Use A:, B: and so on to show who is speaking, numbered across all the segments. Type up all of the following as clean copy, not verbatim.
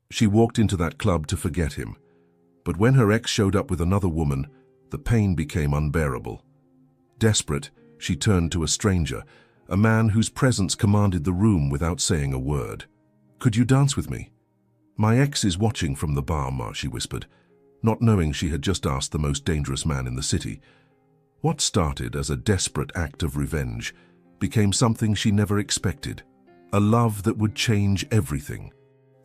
A: She walked into that club to forget him. But when her ex showed up with another woman, the pain became unbearable. Desperate, she turned to a stranger, a man whose presence commanded the room without saying a word. "Could you dance with me?" "My ex is watching from the bar," she whispered, not knowing she had just asked the most dangerous man in the city. What started as a desperate act of revenge became something she never expected, a love that would change everything.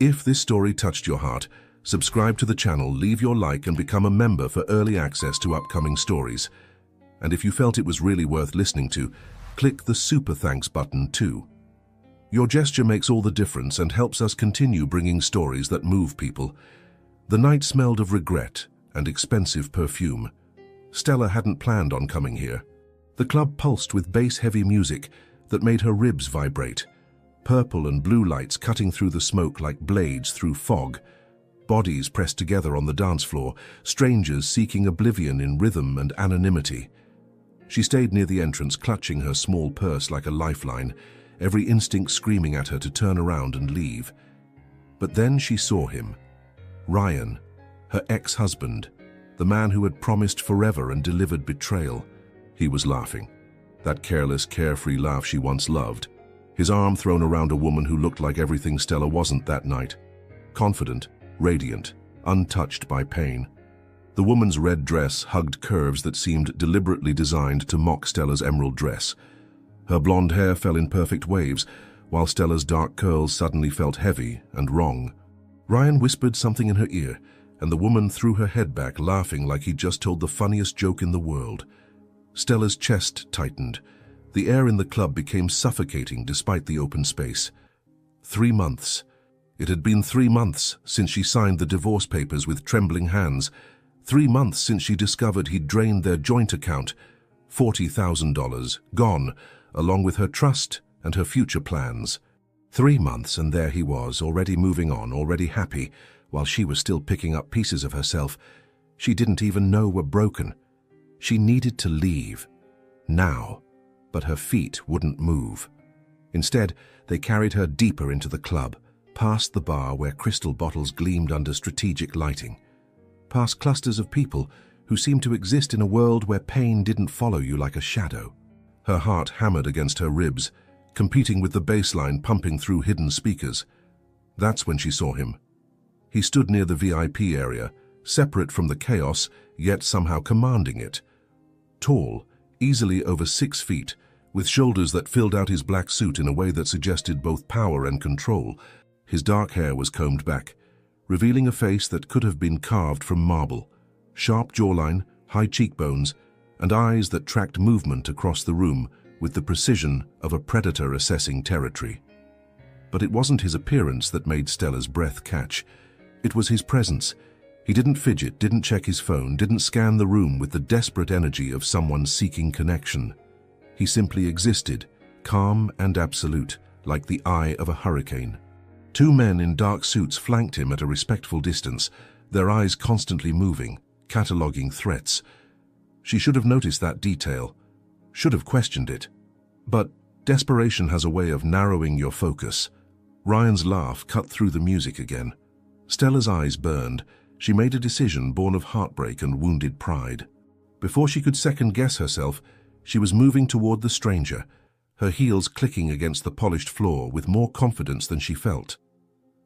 A: If this story touched your heart, subscribe to the channel, leave your like and become a member for early access to upcoming stories. And if you felt it was really worth listening to, click the super thanks button too. Your gesture makes all the difference and helps us continue bringing stories that move people. The night smelled of regret and expensive perfume. Stella hadn't planned on coming here. The club pulsed with bass-heavy music that made her ribs vibrate. Purple and blue lights cutting through the smoke like blades through fog. Bodies pressed together on the dance floor, strangers seeking oblivion in rhythm and anonymity. She stayed near the entrance, clutching her small purse like a lifeline, every instinct screaming at her to turn around and leave. But then she saw him. Ryan, her ex-husband, the man who had promised forever and delivered betrayal. He was laughing, that careless, carefree laugh she once loved, his arm thrown around a woman who looked like everything Stella wasn't that night. Confident, radiant, untouched by pain. The woman's red dress hugged curves that seemed deliberately designed to mock Stella's emerald dress. Her blonde hair fell in perfect waves, while Stella's dark curls suddenly felt heavy and wrong. Ryan whispered something in her ear, and the woman threw her head back, laughing like he'd just told the funniest joke in the world. Stella's chest tightened. The air in the club became suffocating despite the open space. 3 months. It had been 3 months since she signed the divorce papers with trembling hands. 3 months since she discovered he'd drained their joint account. $40,000 gone, along with her trust and her future plans. 3 months, and there he was, already moving on, already happy, while she was still picking up pieces of herself she didn't even know were broken. She needed to leave. Now. But her feet wouldn't move. Instead, they carried her deeper into the club, past the bar where crystal bottles gleamed under strategic lighting, past clusters of people who seemed to exist in a world where pain didn't follow you like a shadow. Her heart hammered against her ribs, competing with the bass line pumping through hidden speakers. That's when she saw him. He stood near the VIP area, separate from the chaos, yet somehow commanding it. Tall, easily over 6 feet, with shoulders that filled out his black suit in a way that suggested both power and control. His dark hair was combed back, revealing a face that could have been carved from marble. Sharp jawline, high cheekbones, and eyes that tracked movement across the room with the precision of a predator assessing territory. But it wasn't his appearance that made Stella's breath catch. It was his presence. He didn't fidget, didn't check his phone, didn't scan the room with the desperate energy of someone seeking connection. He simply existed, calm and absolute, like the eye of a hurricane. 2 men in dark suits flanked him at a respectful distance, their eyes constantly moving, cataloging threats. She should have noticed that detail, should have questioned it. But desperation has a way of narrowing your focus. Ryan's laugh cut through the music again. Stella's eyes burned. She made a decision born of heartbreak and wounded pride. Before she could second-guess herself, she was moving toward the stranger, her heels clicking against the polished floor with more confidence than she felt.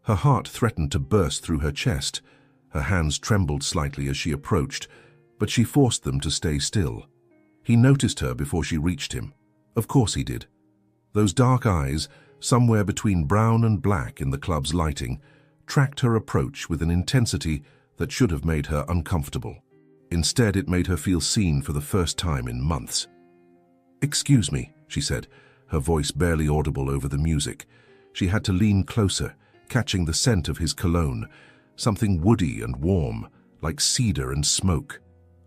A: Her heart threatened to burst through her chest. Her hands trembled slightly as she approached, but she forced them to stay still. He noticed her before she reached him. Of course he did. Those dark eyes, somewhere between brown and black in the club's lighting, tracked her approach with an intensity that should have made her uncomfortable. Instead, it made her feel seen for the first time in months. "Excuse me," she said, her voice barely audible over the music. She had to lean closer, catching the scent of his cologne, something woody and warm, like cedar and smoke.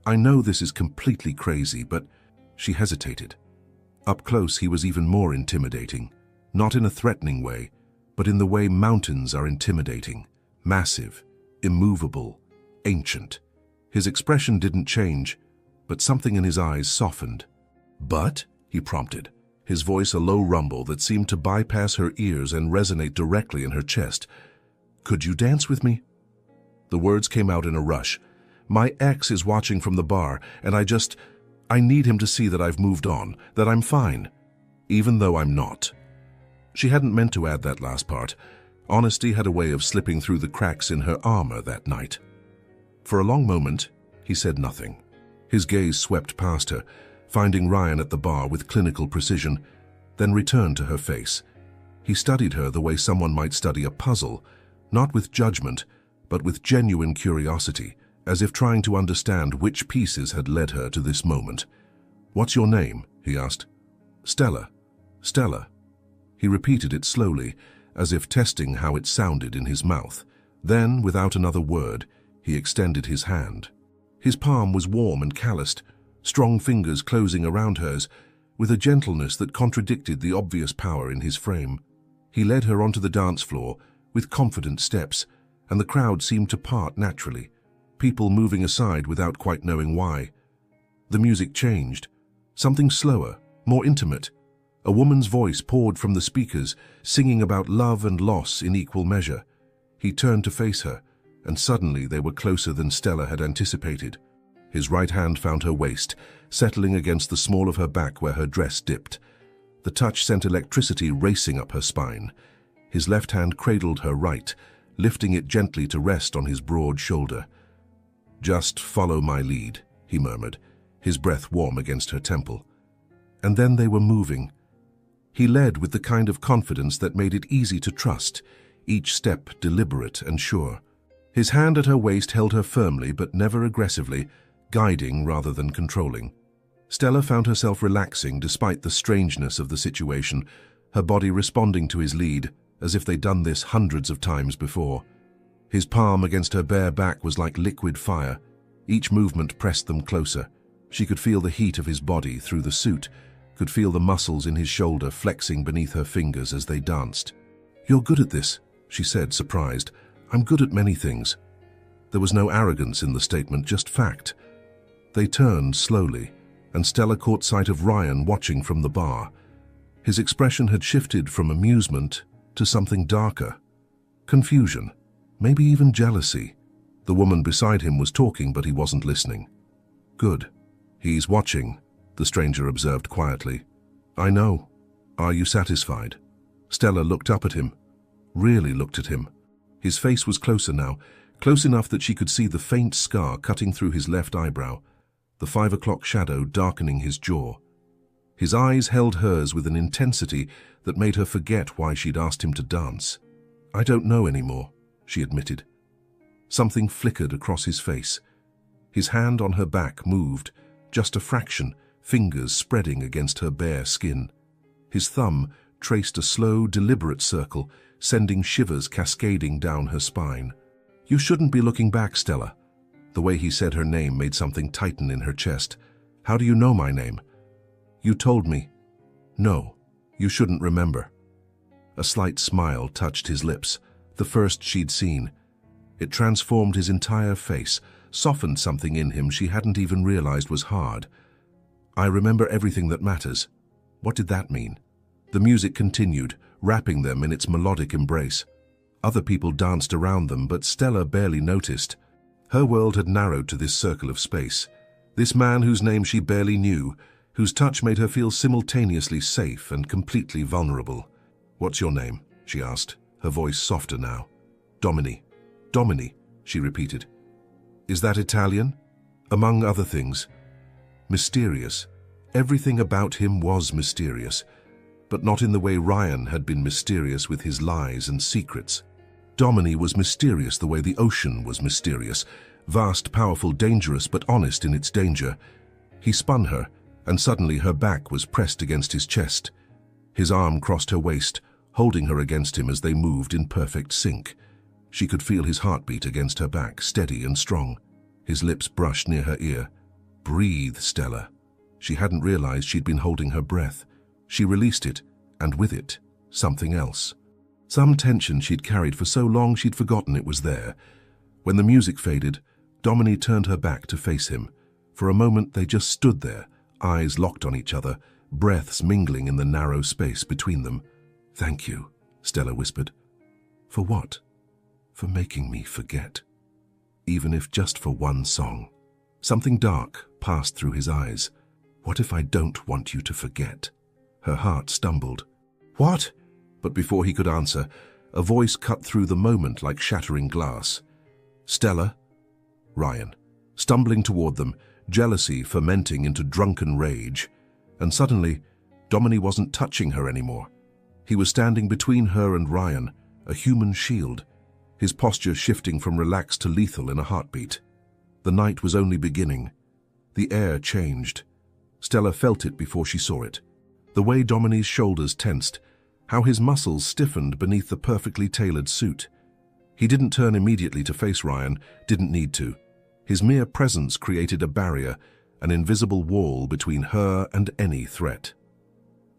A: "I know this is completely crazy, but—" She hesitated. Up close, he was even more intimidating, not in a threatening way, but in the way mountains are intimidating, massive, immovable, ancient. His expression didn't change, but something in his eyes softened. "But?" he prompted, his voice a low rumble that seemed to bypass her ears and resonate directly in her chest. Could you dance with me? The words came out in a rush. My ex is watching from the bar, and I need him to see that I've moved on, that I'm fine, even though I'm not. She hadn't meant to add that last part. Honesty had a way of slipping through the cracks in her armor that night. For a long moment, he said nothing. His gaze swept past her, finding Ryan at the bar with clinical precision, then returned to her face. He studied her the way someone might study a puzzle, not with judgment, but with genuine curiosity, as if trying to understand which pieces had led her to this moment. "What's your name?" he asked. "Stella. Stella." He repeated it slowly, as if testing how it sounded in his mouth. Then, without another word, he extended his hand. His palm was warm and calloused, strong fingers closing around hers, with a gentleness that contradicted the obvious power in his frame. He led her onto the dance floor with confident steps, and the crowd seemed to part naturally, people moving aside without quite knowing why. The music changed, something slower, more intimate. A woman's voice poured from the speakers, singing about love and loss in equal measure. He turned to face her, and suddenly they were closer than Stella had anticipated. His right hand found her waist, settling against the small of her back where her dress dipped. The touch sent electricity racing up her spine. His left hand cradled her right, lifting it gently to rest on his broad shoulder. "Just follow my lead," he murmured, his breath warm against her temple. And then they were moving. He led with the kind of confidence that made it easy to trust, each step deliberate and sure. His hand at her waist held her firmly but never aggressively, guiding rather than controlling. Stella found herself relaxing despite the strangeness of the situation, her body responding to his lead, as if they'd done this hundreds of times before. His palm against her bare back was like liquid fire. Each movement pressed them closer. She could feel the heat of his body through the suit, could feel the muscles in his shoulder flexing beneath her fingers as they danced. "You're good at this," she said, surprised. "I'm good at many things." There was no arrogance in the statement, just fact. They turned slowly, and Stella caught sight of Ryan watching from the bar. His expression had shifted from amusement to something darker. Confusion, maybe even jealousy. The woman beside him was talking, but he wasn't listening. "Good. He's watching," the stranger observed quietly. "I know. Are you satisfied?" Stella looked up at him, really looked at him. His face was closer now, close enough that she could see the faint scar cutting through his left eyebrow, the 5 o'clock shadow darkening his jaw. His eyes held hers with an intensity that made her forget why she'd asked him to dance. "I don't know anymore," she admitted. Something flickered across his face. His hand on her back moved, just a fraction, fingers spreading against her bare skin. His thumb traced a slow, deliberate circle, sending shivers cascading down her spine. "You shouldn't be looking back, Stella." The way he said her name made something tighten in her chest. "How do you know my name?" "You told me." "No, you shouldn't remember." A slight smile touched his lips, the first she'd seen. It transformed his entire face, softened something in him she hadn't even realized was hard. "I remember everything that matters." What did that mean? The music continued, wrapping them in its melodic embrace. Other people danced around them, but Stella barely noticed. Her world had narrowed to this circle of space. This man whose name she barely knew, whose touch made her feel simultaneously safe and completely vulnerable. "What's your name?" she asked, her voice softer now. "Domini." "Domini," she repeated. "Is that Italian?" "Among other things." Mysterious. Everything about him was mysterious, but not in the way Ryan had been mysterious with his lies and secrets. Domini was mysterious the way the ocean was mysterious, vast, powerful, dangerous, but honest in its danger. He spun her, and suddenly her back was pressed against his chest. His arm crossed her waist, holding her against him as they moved in perfect sync. She could feel his heartbeat against her back, steady and strong. His lips brushed near her ear. "Breathe, Stella." She hadn't realized she'd been holding her breath. She released it, and with it, something else. Some tension she'd carried for so long she'd forgotten it was there. When the music faded, Domini turned her back to face him. For a moment they just stood there, eyes locked on each other, breaths mingling in the narrow space between them. "Thank you," Stella whispered. "For what?" for making me forget. Even if just for one song. Something dark passed through his eyes. What if I don't want you to forget? Her heart stumbled. What? But before he could answer, a voice cut through the moment like shattering glass. Stella? Ryan, stumbling toward them, jealousy fermenting into drunken rage. And suddenly, Domini wasn't touching her anymore. He was standing between her and Ryan, a human shield, his posture shifting from relaxed to lethal in a heartbeat. The night was only beginning. The air changed. Stella felt it before she saw it. The way Domini's shoulders tensed, how his muscles stiffened beneath the perfectly tailored suit. He didn't turn immediately to face Ryan, didn't need to. His mere presence created a barrier, an invisible wall between her and any threat.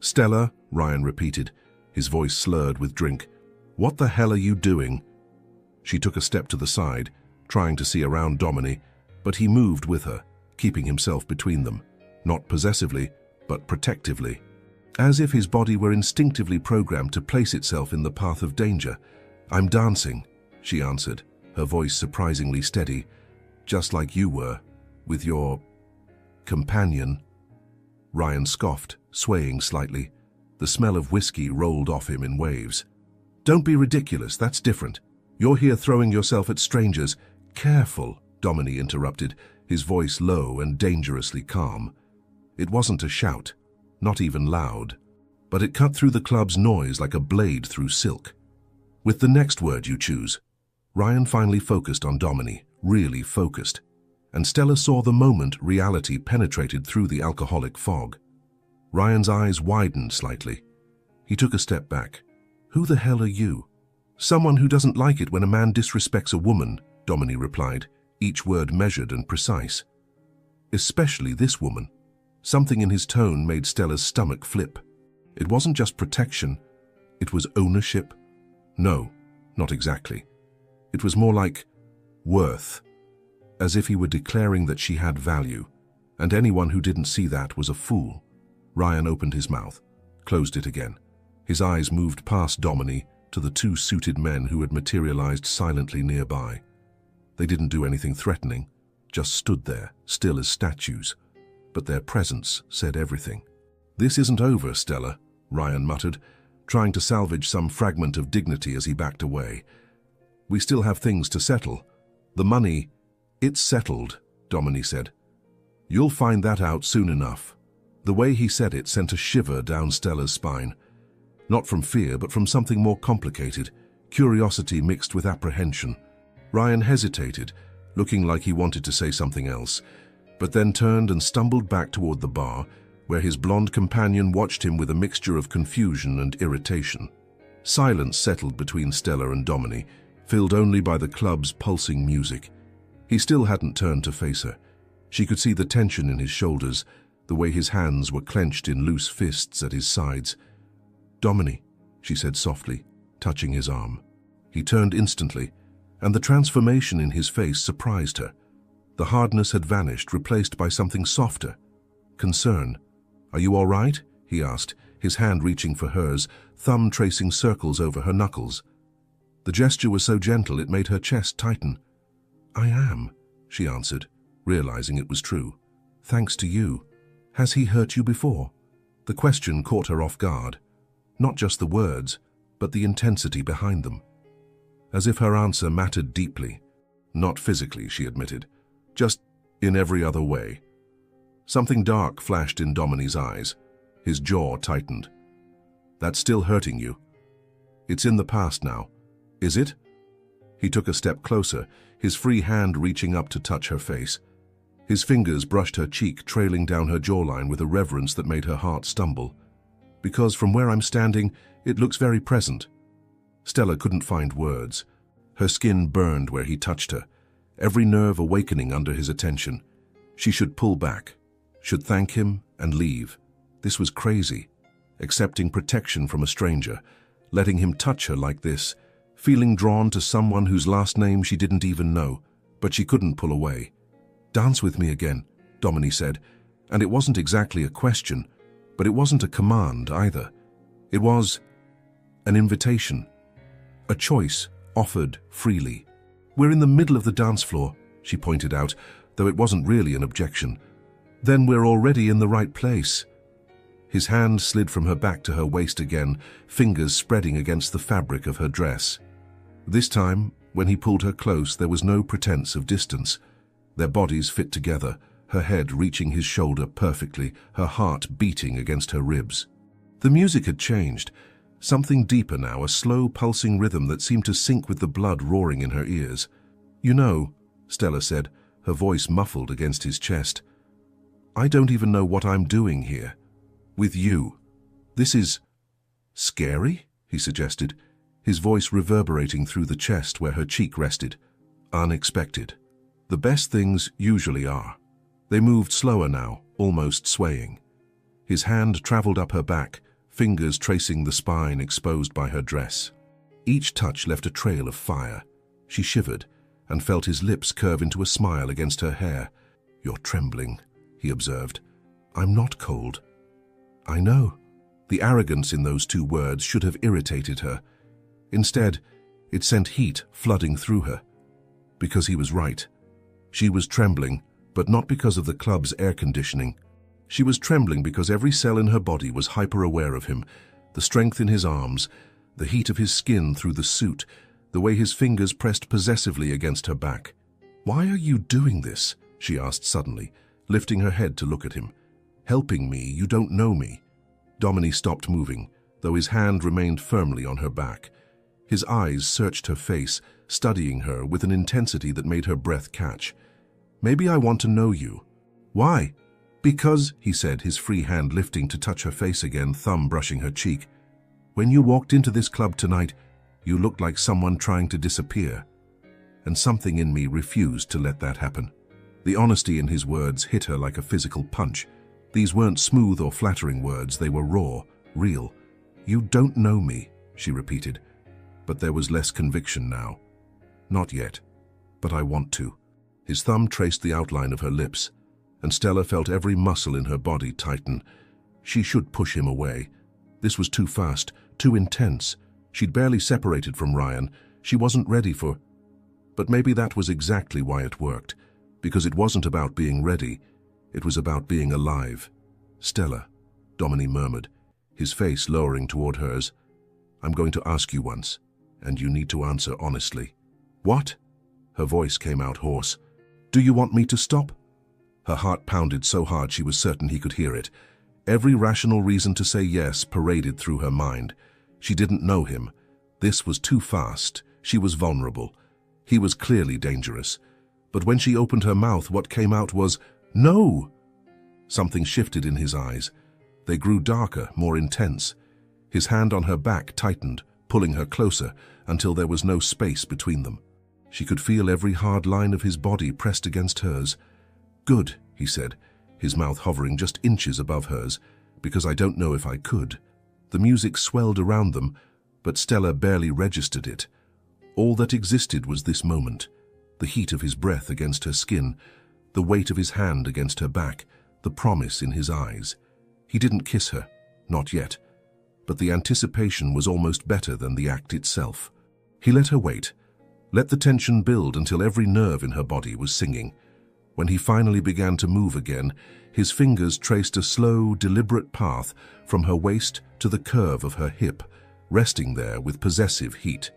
A: Stella, Ryan repeated, his voice slurred with drink. What the hell are you doing? She took a step to the side, trying to see around Domini, but he moved with her, keeping himself between them, not possessively, but protectively. As if his body were instinctively programmed to place itself in the path of danger. I'm dancing, she answered, her voice surprisingly steady, just like you were, with your companion. Ryan scoffed, swaying slightly. The smell of whiskey rolled off him in waves. Don't be ridiculous, that's different. You're here throwing yourself at strangers. Careful, Domini interrupted, his voice low and dangerously calm. It wasn't a shout, not even loud, but it cut through the club's noise like a blade through silk. With the next word you choose. Ryan finally focused on Domini, really focused, and Stella saw the moment reality penetrated through the alcoholic fog. Ryan's eyes widened slightly. He took a step back. Who the hell are you? Someone who doesn't like it when a man disrespects a woman, Domini replied, each word measured and precise. Especially this woman. Something in his tone made Stella's stomach flip. It wasn't just protection, it was ownership. No, not exactly. It was more like worth, as if he were declaring that she had value, and anyone who didn't see that was a fool. Ryan opened his mouth, closed it again. His eyes moved past Domini to the two suited men who had materialized silently nearby. They didn't do anything threatening, just stood there, still as statues. But their presence said everything. This isn't over, Stella, Ryan muttered, trying to salvage some fragment of dignity as he backed away. We still have things to settle. The money, it's settled, Domini said. You'll find that out soon enough. The way he said it sent a shiver down Stella's spine. Not from fear, but from something more complicated, curiosity mixed with apprehension. Ryan hesitated, looking like he wanted to say something else, but then turned and stumbled back toward the bar, where his blonde companion watched him with a mixture of confusion and irritation. Silence settled between Stella and Domini, filled only by the club's pulsing music. He still hadn't turned to face her. She could see the tension in his shoulders, the way his hands were clenched in loose fists at his sides. Domini, she said softly, touching his arm. He turned instantly, and the transformation in his face surprised her. The hardness had vanished, replaced by something softer. Concern. Are you all right? He asked, his hand reaching for hers, thumb tracing circles over her knuckles. The gesture was so gentle it made her chest tighten. I am, she answered, realizing it was true. Thanks to you. Has he hurt you before? The question caught her off guard. Not just the words, but the intensity behind them. As if her answer mattered deeply. Not physically, she admitted. Just in every other way. Something dark flashed in Domini's eyes. His jaw tightened. That's still hurting you. It's in the past now. Is it? He took a step closer, his free hand reaching up to touch her face. His fingers brushed her cheek, trailing down her jawline with a reverence that made her heart stumble. Because from where I'm standing, it looks very present. Stella couldn't find words. Her skin burned where he touched her, every nerve awakening under his attention. She should pull back, should thank him and leave. This was crazy. Accepting protection from a stranger, letting him touch her like this, feeling drawn to someone whose last name she didn't even know, but she couldn't pull away. Dance with me again, Domini said, and it wasn't exactly a question, but it wasn't a command either. It was an invitation, a choice offered freely. "We're in the middle of the dance floor," she pointed out, though it wasn't really an objection. "Then we're already in the right place." His hand slid from her back to her waist again, fingers spreading against the fabric of her dress. This time, when he pulled her close, there was no pretense of distance. Their bodies fit together, her head reaching his shoulder perfectly, her heart beating against her ribs. The music had changed. Something deeper now, a slow, pulsing rhythm that seemed to sync with the blood roaring in her ears. "You know," Stella said, her voice muffled against his chest, "I don't even know what I'm doing here. With you. This is scary," he suggested, his voice reverberating through the chest where her cheek rested. "Unexpected. The best things usually are." They moved slower now, almost swaying. His hand traveled up her back, fingers tracing the spine exposed by her dress. Each touch left a trail of fire. She shivered and felt his lips curve into a smile against her hair. "You're trembling," he observed. "I'm not cold." "I know." The arrogance in those two words should have irritated her. Instead, it sent heat flooding through her. Because he was right. She was trembling, but not because of the club's air conditioning. She was trembling because every cell in her body was hyper-aware of him, the strength in his arms, the heat of his skin through the suit, the way his fingers pressed possessively against her back. "Why are you doing this?" she asked suddenly, lifting her head to look at him. "Helping me, you don't know me." Dominic stopped moving, though his hand remained firmly on her back. His eyes searched her face, studying her with an intensity that made her breath catch. "Maybe I want to know you." "Why?" "Because," he said, his free hand lifting to touch her face again, thumb brushing her cheek. "When you walked into this club tonight, you looked like someone trying to disappear. And something in me refused to let that happen." The honesty in his words hit her like a physical punch. These weren't smooth or flattering words, they were raw, real. "You don't know me," she repeated. But there was less conviction now. "Not yet, but I want to." His thumb traced the outline of her lips, and Stella felt every muscle in her body tighten. She should push him away. This was too fast, too intense. She'd barely separated from Ryan. She wasn't ready for... But maybe that was exactly why it worked, because it wasn't about being ready. It was about being alive. "Stella," Dominic murmured, his face lowering toward hers, "I'm going to ask you once, and you need to answer honestly." "What?" Her voice came out hoarse. "Do you want me to stop?" Her heart pounded so hard she was certain he could hear it. Every rational reason to say yes paraded through her mind. She didn't know him. This was too fast. She was vulnerable. He was clearly dangerous. But when she opened her mouth, what came out was, "No!" Something shifted in his eyes. They grew darker, more intense. His hand on her back tightened, pulling her closer until there was no space between them. She could feel every hard line of his body pressed against hers. "Good," he said, his mouth hovering just inches above hers, "because I don't know if I could." The music swelled around them, but Stella barely registered it. All that existed was this moment, the heat of his breath against her skin, the weight of his hand against her back, the promise in his eyes. He didn't kiss her, not yet, but the anticipation was almost better than the act itself. He let her wait, let the tension build until every nerve in her body was singing. When he finally began to move again, his fingers traced a slow, deliberate path from her waist to the curve of her hip, resting there with possessive heat.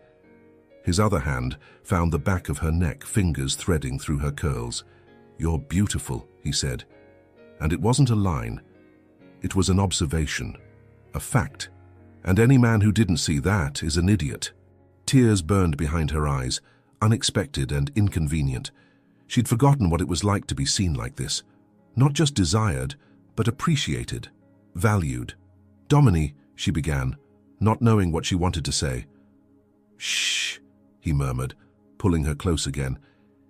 A: His other hand found the back of her neck, fingers threading through her curls. "You're beautiful," he said. And it wasn't a line. It was an observation, a fact. And any man who didn't see that is an idiot. Tears burned behind her eyes, unexpected and inconvenient. She'd forgotten what it was like to be seen like this. Not just desired, but appreciated, valued. "Dominic," she began, not knowing what she wanted to say. "Shh," he murmured, pulling her close again,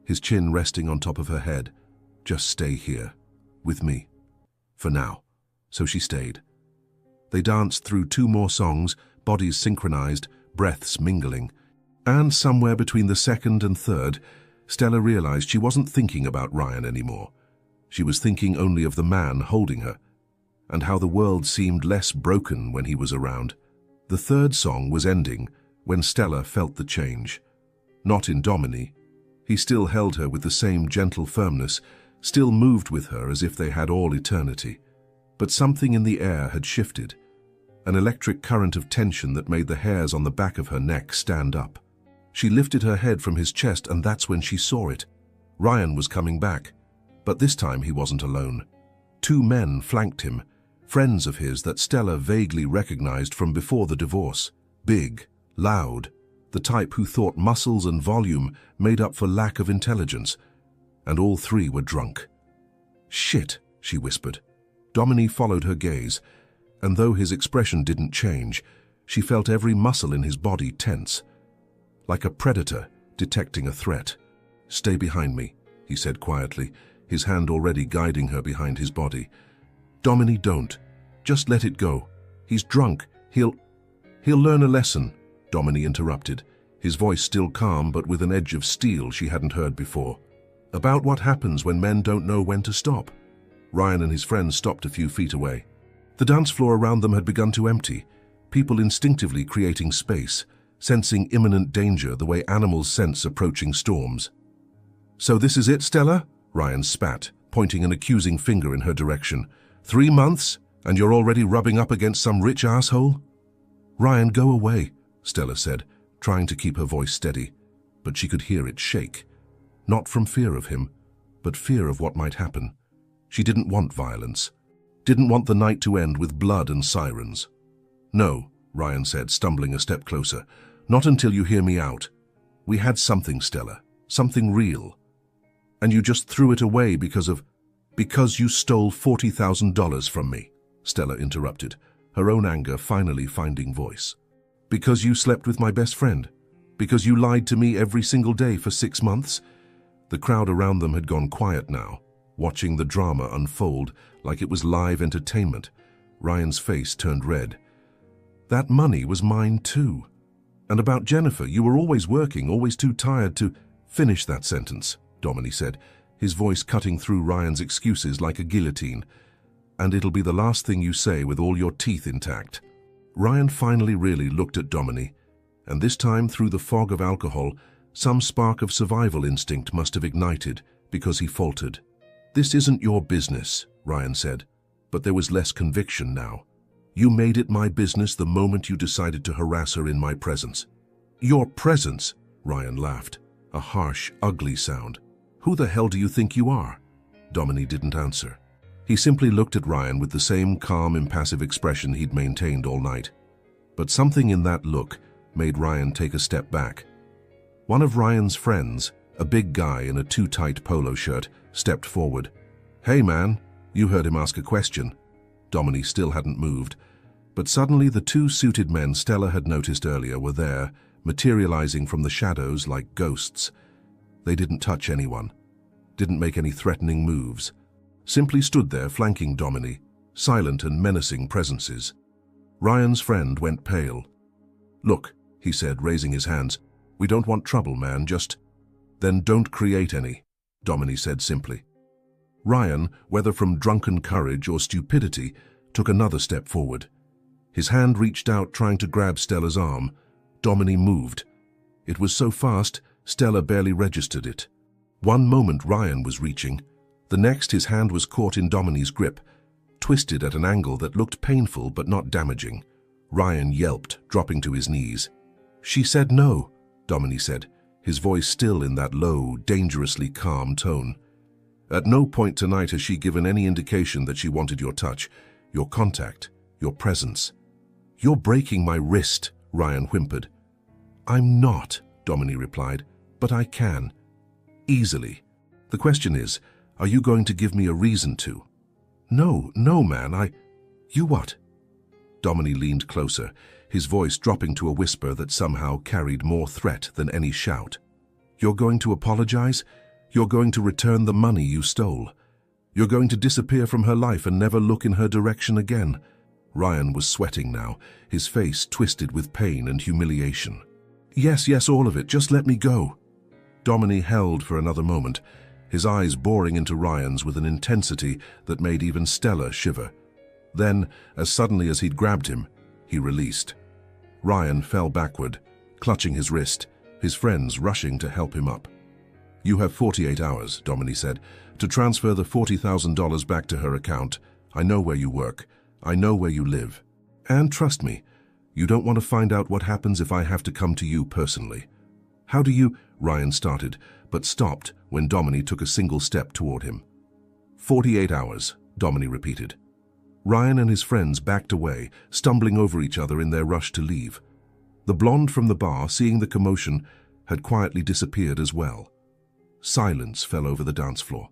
A: his chin resting on top of her head. "Just stay here, with me. For now." So she stayed. They danced through 2 more songs, bodies synchronized, breaths mingling. And somewhere between the second and third, Stella realized she wasn't thinking about Ryan anymore. She was thinking only of the man holding her, and how the world seemed less broken when he was around. The third song was ending when Stella felt the change. Not in Domini. He still held her with the same gentle firmness, still moved with her as if they had all eternity. But something in the air had shifted, an electric current of tension that made the hairs on the back of her neck stand up. She lifted her head from his chest, and that's when she saw it. Ryan was coming back, but this time he wasn't alone. Two men flanked him, friends of his that Stella vaguely recognized from before the divorce. Big, loud, the type who thought muscles and volume made up for lack of intelligence, and all three were drunk. "Shit," she whispered. Domini followed her gaze, and though his expression didn't change, she felt every muscle in his body tense, like a predator detecting a threat. "Stay behind me," he said quietly, his hand already guiding her behind his body. "Domini, don't. Just let it go. He's drunk. He'll learn a lesson," Domini interrupted, his voice still calm but with an edge of steel she hadn't heard before. "About what happens when men don't know when to stop." Ryan and his friends stopped a few feet away. The dance floor around them had begun to empty, people instinctively creating space, sensing imminent danger the way animals sense approaching storms. "So this is it, Stella?" Ryan spat, pointing an accusing finger in her direction. 3 months, and you're already rubbing up against some rich asshole?" "Ryan, go away," Stella said, trying to keep her voice steady, but she could hear it shake. Not from fear of him, but fear of what might happen. She didn't want violence, didn't want the night to end with blood and sirens. "No," Ryan said, stumbling a step closer. "Not until you hear me out. We had something, Stella, something real. And you just threw it away because you stole $40,000 from me," Stella interrupted, her own anger finally finding voice. "Because you slept with my best friend? Because you lied to me every single day for 6 months? The crowd around them had gone quiet now, watching the drama unfold like it was live entertainment. Ryan's face turned red. "That money was mine too. And about Jennifer, you were always working, always too tired to—" "Finish that sentence," Domini said, his voice cutting through Ryan's excuses like a guillotine. "And it'll be the last thing you say with all your teeth intact." Ryan finally really looked at Domini, and this time through the fog of alcohol, some spark of survival instinct must have ignited because he faltered. "This isn't your business," Ryan said, but there was less conviction now. "You made it my business the moment you decided to harass her in my presence." "Your presence?" Ryan laughed, a harsh, ugly sound. "Who the hell do you think you are?" Domini didn't answer. He simply looked at Ryan with the same calm, impassive expression he'd maintained all night. But something in that look made Ryan take a step back. One of Ryan's friends, a big guy in a too-tight polo shirt, stepped forward. "Hey man," you heard him ask a question. Domini still hadn't moved, but suddenly the two suited men Stella had noticed earlier were there, materializing from the shadows like ghosts. They didn't touch anyone, didn't make any threatening moves, simply stood there flanking Domini, silent and menacing presences. Ryan's friend went pale. "Look," he said, raising his hands, "we don't want trouble, man, just—" "Then don't create any," Domini said simply. Ryan, whether from drunken courage or stupidity, took another step forward. His hand reached out, trying to grab Stella's arm. Domini moved. It was so fast, Stella barely registered it. One moment Ryan was reaching. The next his hand was caught in Domini's grip, twisted at an angle that looked painful but not damaging. Ryan yelped, dropping to his knees. "She said no," Domini said, his voice still in that low, dangerously calm tone. "At no point tonight has she given any indication that she wanted your touch, your contact, your presence." "You're breaking my wrist," Ryan whimpered. "I'm not," Domini replied, "but I can. Easily. The question is, are you going to give me a reason to?" "No, man, You what?" Domini leaned closer, his voice dropping to a whisper that somehow carried more threat than any shout. "You're going to apologize? You're going to return the money you stole? You're going to disappear from her life and never look in her direction again?" Ryan was sweating now, his face twisted with pain and humiliation. Yes, all of it. Just let me go." Domini held for another moment, his eyes boring into Ryan's with an intensity that made even Stella shiver. Then, as suddenly as he'd grabbed him, he released. Ryan fell backward, clutching his wrist, his friends rushing to help him up. "You have 48 hours," Domini said, "to transfer the $40,000 back to her account. I know where you work. I know where you live. And trust me, you don't want to find out what happens if I have to come to you personally." "How do you—" Ryan started, but stopped when Domini took a single step toward him. 48 hours, Domini repeated. Ryan and his friends backed away, stumbling over each other in their rush to leave. The blonde from the bar, seeing the commotion, had quietly disappeared as well. Silence fell over the dance floor.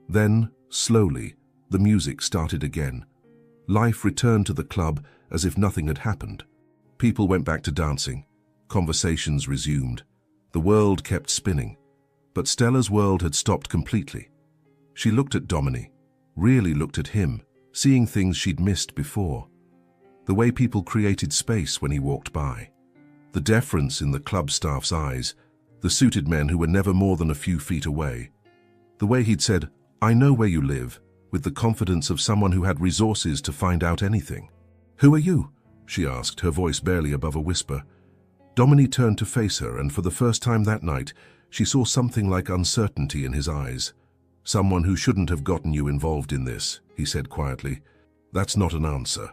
A: Then, slowly, the music started again. Life returned to the club as if nothing had happened. People went back to dancing. Conversations resumed. The world kept spinning. But Stella's world had stopped completely. She looked at Domini, really looked at him, seeing things she'd missed before. The way people created space when he walked by. The deference in the club staff's eyes, the suited men who were never more than a few feet away. The way he'd said, "I know where you live," with the confidence of someone who had resources to find out anything. "Who are you?" she asked, her voice barely above a whisper. Domini turned to face her, and for the first time that night, she saw something like uncertainty in his eyes. "Someone who shouldn't have gotten you involved in this," he said quietly. "That's not an answer.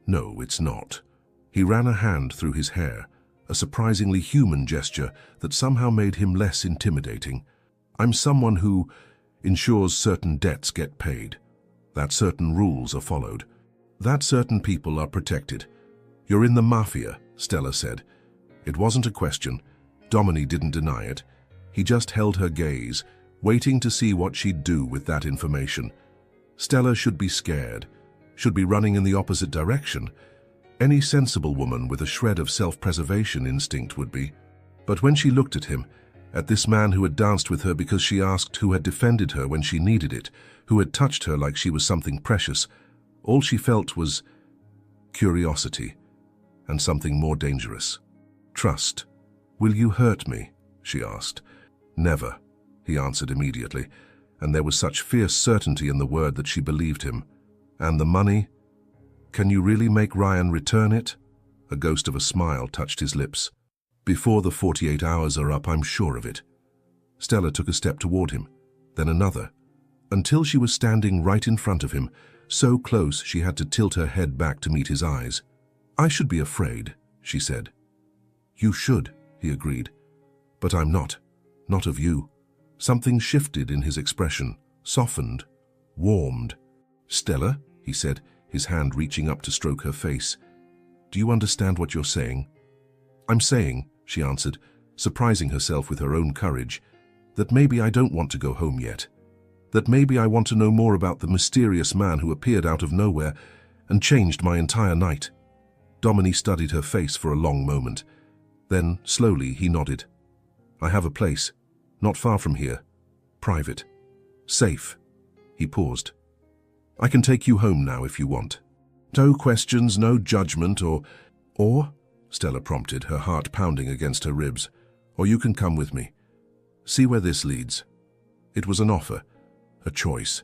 A: No, it's not." He ran a hand through his hair, a surprisingly human gesture that somehow made him less intimidating. "I'm someone who ensures certain debts get paid, that certain rules are followed, that certain people are protected. You're in the Mafia," Stella said. It wasn't a question. Domini didn't deny it. He just held her gaze, waiting to see what she'd do with that information. Stella should be scared, should be running in the opposite direction. Any sensible woman with a shred of self-preservation instinct would be. But when she looked at him, at this man who had danced with her because she asked, who had defended her when she needed it, who had touched her like she was something precious, all she felt was curiosity and something more dangerous. Trust. "Will you hurt me?" she asked. "Never," he answered immediately, and there was such fierce certainty in the word that she believed him. "And the money? Can you really make Ryan return it?" A ghost of a smile touched his lips. "Before the 48 hours are up, I'm sure of it." Stella took a step toward him, then another, until she was standing right in front of him, so close she had to tilt her head back to meet his eyes. "I should be afraid," she said. "You should," he agreed. "But I'm not. Not of you." Something shifted in his expression, softened, warmed. "Stella," he said, his hand reaching up to stroke her face. "Do you understand what you're saying?" "I'm saying," she answered, surprising herself with her own courage, "that maybe I don't want to go home yet. That maybe I want to know more about the mysterious man who appeared out of nowhere and changed my entire night." Domini studied her face for a long moment. Then, slowly, he nodded. "I have a place, not far from here. Private. Safe." He paused. "I can take you home now if you want. No questions, no judgment, or, Stella prompted, her heart pounding against her ribs. "Or you can come with me. See where this leads." It was an offer, a choice.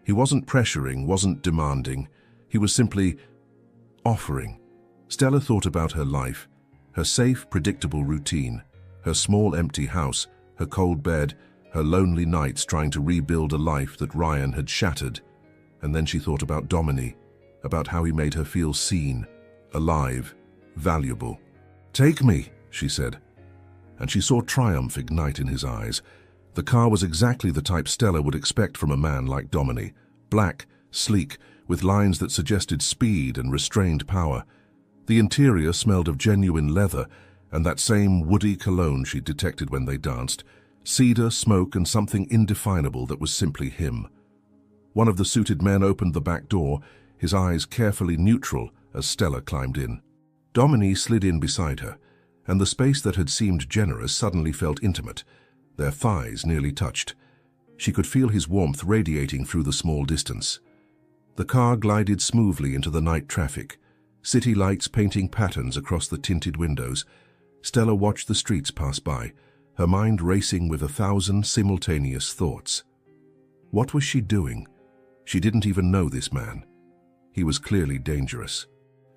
A: He wasn't pressuring, wasn't demanding. He was simply offering. Stella thought about her life, her safe, predictable routine, her small, empty house, her cold bed, her lonely nights trying to rebuild a life that Ryan had shattered. And then she thought about Domini, about how he made her feel seen, alive, valuable. "Take me," she said. And she saw triumph ignite in his eyes. The car was exactly the type Stella would expect from a man like Domini. Black, sleek, with lines that suggested speed and restrained power. The interior smelled of genuine leather and that same woody cologne she'd detected when they danced. Cedar, smoke, and something indefinable that was simply him. One of the suited men opened the back door, his eyes carefully neutral as Stella climbed in. Domini slid in beside her, and the space that had seemed generous suddenly felt intimate. Their thighs nearly touched. She could feel his warmth radiating through the small distance. The car glided smoothly into the night traffic, city lights painting patterns across the tinted windows. Stella watched the streets pass by, her mind racing with 1,000 simultaneous thoughts. What was she doing? She didn't even know this man. He was clearly dangerous.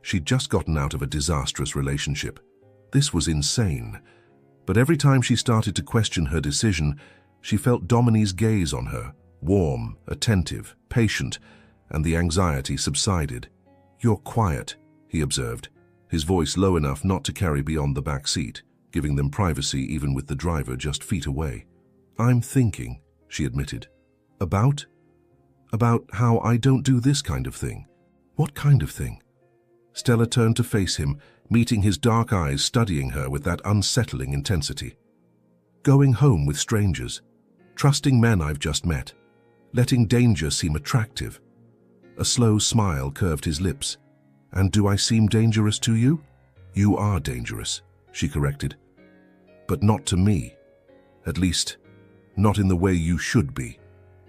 A: She'd just gotten out of a disastrous relationship. This was insane. But every time she started to question her decision, she felt Domini's gaze on her, warm, attentive, patient, and the anxiety subsided. "You're quiet," he observed, his voice low enough not to carry beyond the back seat, giving them privacy even with the driver just feet away. "I'm thinking," she admitted. About how I don't do this kind of thing." "What kind of thing?" Stella turned to face him, meeting his dark eyes studying her with that unsettling intensity. "Going home with strangers, trusting men I've just met, letting danger seem attractive." A slow smile curved his lips. "And do I seem dangerous to you?" "You are dangerous," she corrected. "But not to me. At least, not in the way you should be."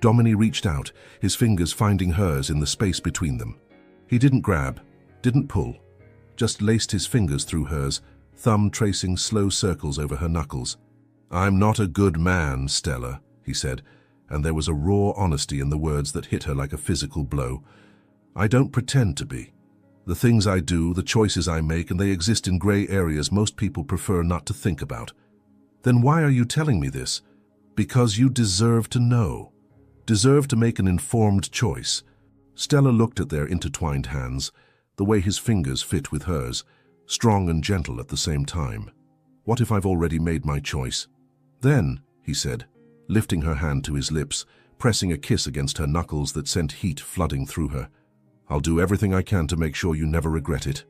A: Domini reached out, his fingers finding hers in the space between them. He didn't grab, didn't pull, just laced his fingers through hers, thumb tracing slow circles over her knuckles. "I'm not a good man, Stella," he said, and there was a raw honesty in the words that hit her like a physical blow. "I don't pretend to be. The things I do, the choices I make, and they exist in gray areas most people prefer not to think about." "Then why are you telling me this?" "Because you deserve to know. Deserve to make an informed choice." Stella looked at their intertwined hands, the way his fingers fit with hers, strong and gentle at the same time. "What if I've already made my choice?" "Then," he said, lifting her hand to his lips, pressing a kiss against her knuckles that sent heat flooding through her, "I'll do everything I can to make sure you never regret it."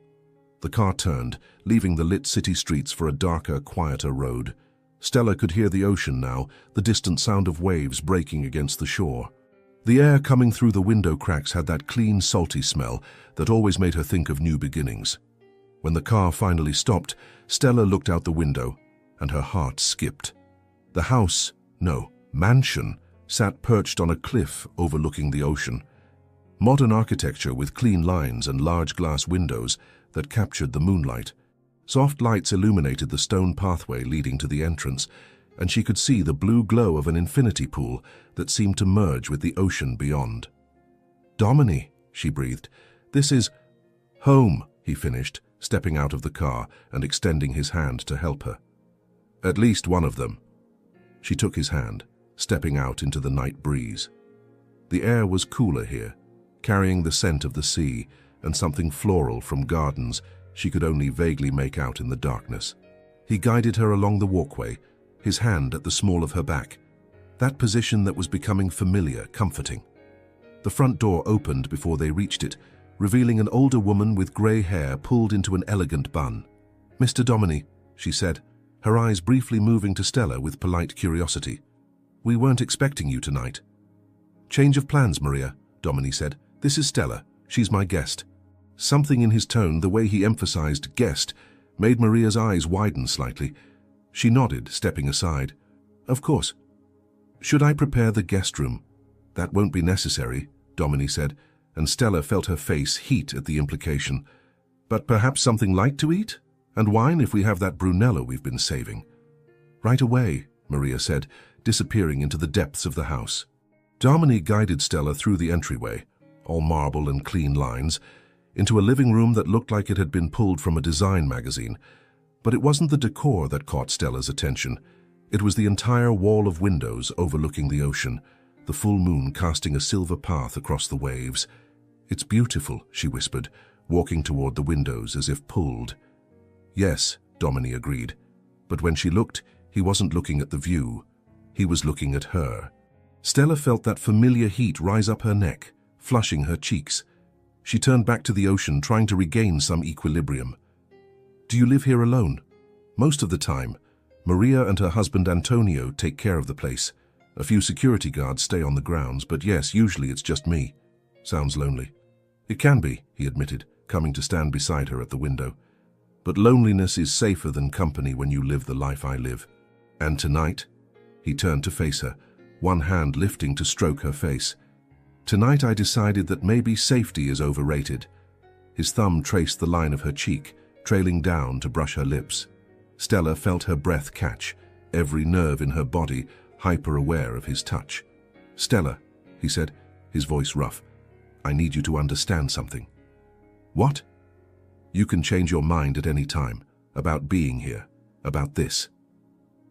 A: The car turned, leaving the lit city streets for a darker, quieter road. Stella could hear the ocean now, the distant sound of waves breaking against the shore. The air coming through the window cracks had that clean, salty smell that always made her think of new beginnings. When the car finally stopped, Stella looked out the window, and her heart skipped. The house, no, mansion, sat perched on a cliff overlooking the ocean. Modern architecture with clean lines and large glass windows that captured the moonlight. Soft lights illuminated the stone pathway leading to the entrance, and she could see the blue glow of an infinity pool that seemed to merge with the ocean beyond. "Domini," she breathed. "This is home," he finished, stepping out of the car and extending his hand to help her. "At least one of them." She took his hand, stepping out into the night breeze. The air was cooler here, carrying the scent of the sea and something floral from gardens she could only vaguely make out in the darkness. He guided her along the walkway, his hand at the small of her back, that position that was becoming familiar, comforting. The front door opened before they reached it, revealing an older woman with grey hair pulled into an elegant bun. "Mr. Domini," she said, her eyes briefly moving to Stella with polite curiosity. "We weren't expecting you tonight." "Change of plans, Maria," Domini said. "This is Stella. She's my guest." Something in his tone, the way he emphasized guest, made Maria's eyes widen slightly. She nodded, stepping aside. "Of course." "Should I prepare the guest room?" "That won't be necessary," Domini said, and Stella felt her face heat at the implication. "But perhaps something light to eat? And wine if we have that Brunello we've been saving." "Right away," Maria said, disappearing into the depths of the house. Domini guided Stella through the entryway, all marble and clean lines, into a living room that looked like it had been pulled from a design magazine. But it wasn't the decor that caught Stella's attention. It was the entire wall of windows overlooking the ocean, the full moon casting a silver path across the waves. "It's beautiful," she whispered, walking toward the windows as if pulled. "Yes," Domini agreed. But when she looked, he wasn't looking at the view. He was looking at her. Stella felt that familiar heat rise up her neck, flushing her cheeks. She turned back to the ocean, trying to regain some equilibrium. "Do you live here alone?" "Most of the time. Maria and her husband Antonio take care of the place. A few security guards stay on the grounds, but yes, usually it's just me." "Sounds lonely." "It can be," he admitted, coming to stand beside her at the window. "But loneliness is safer than company when you live the life I live." "And tonight?" He turned to face her, one hand lifting to stroke her face. "Tonight I decided that maybe safety is overrated." His thumb traced the line of her cheek, trailing down to brush her lips. Stella felt her breath catch, every nerve in her body hyper-aware of his touch. "Stella," he said, his voice rough, "I need you to understand something." "What?" "You can change your mind at any time, about being here, about this."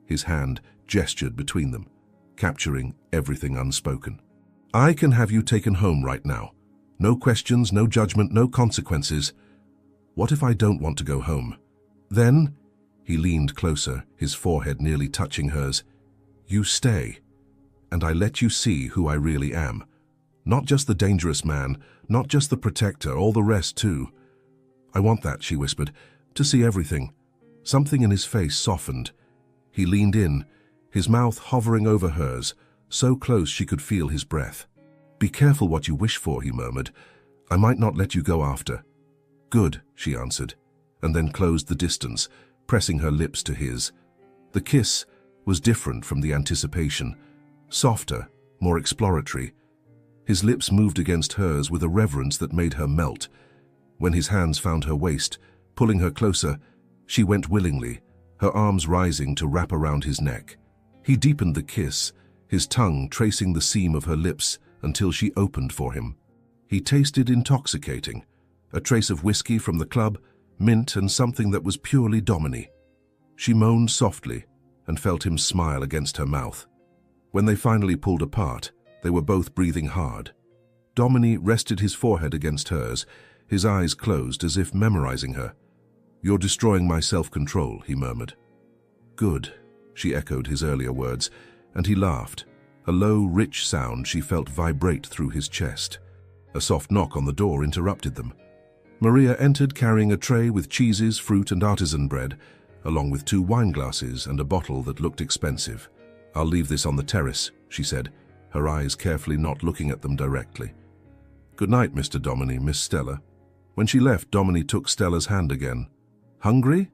A: His hand gestured between them, capturing everything unspoken. I can have you taken home right now. No questions, no judgment, no consequences. What if I don't want to go home? Then, he leaned closer, his forehead nearly touching hers. You stay, and I let you see who I really am. Not just the dangerous man, not just the protector, all the rest too. I want that, she whispered, to see everything. Something in his face softened. He leaned in, his mouth hovering over hers, so close she could feel his breath. Be careful what you wish for, he murmured. I might not let you go after. Good, she answered, and then closed the distance, pressing her lips to his. The kiss was different from the anticipation, softer, more exploratory. His lips moved against hers with a reverence that made her melt. When his hands found her waist, pulling her closer, she went willingly, her arms rising to wrap around his neck. He deepened the kiss, his tongue tracing the seam of her lips until she opened for him. He tasted intoxicating, a trace of whiskey from the club, mint, and something that was purely Domini. She moaned softly and felt him smile against her mouth. When they finally pulled apart, they were both breathing hard. Domini rested his forehead against hers, his eyes closed as if memorizing her. You're destroying my self-control, he murmured. Good, she echoed his earlier words, and he laughed, a low, rich sound she felt vibrate through his chest. A soft knock on the door interrupted them. Maria entered carrying a tray with cheeses, fruit, and artisan bread, along with 2 wine glasses and a bottle that looked expensive. I'll leave this on the terrace, she said, her eyes carefully not looking at them directly. Good night, Mr. Domini, Miss Stella. When she left, Domini took Stella's hand again. Hungry?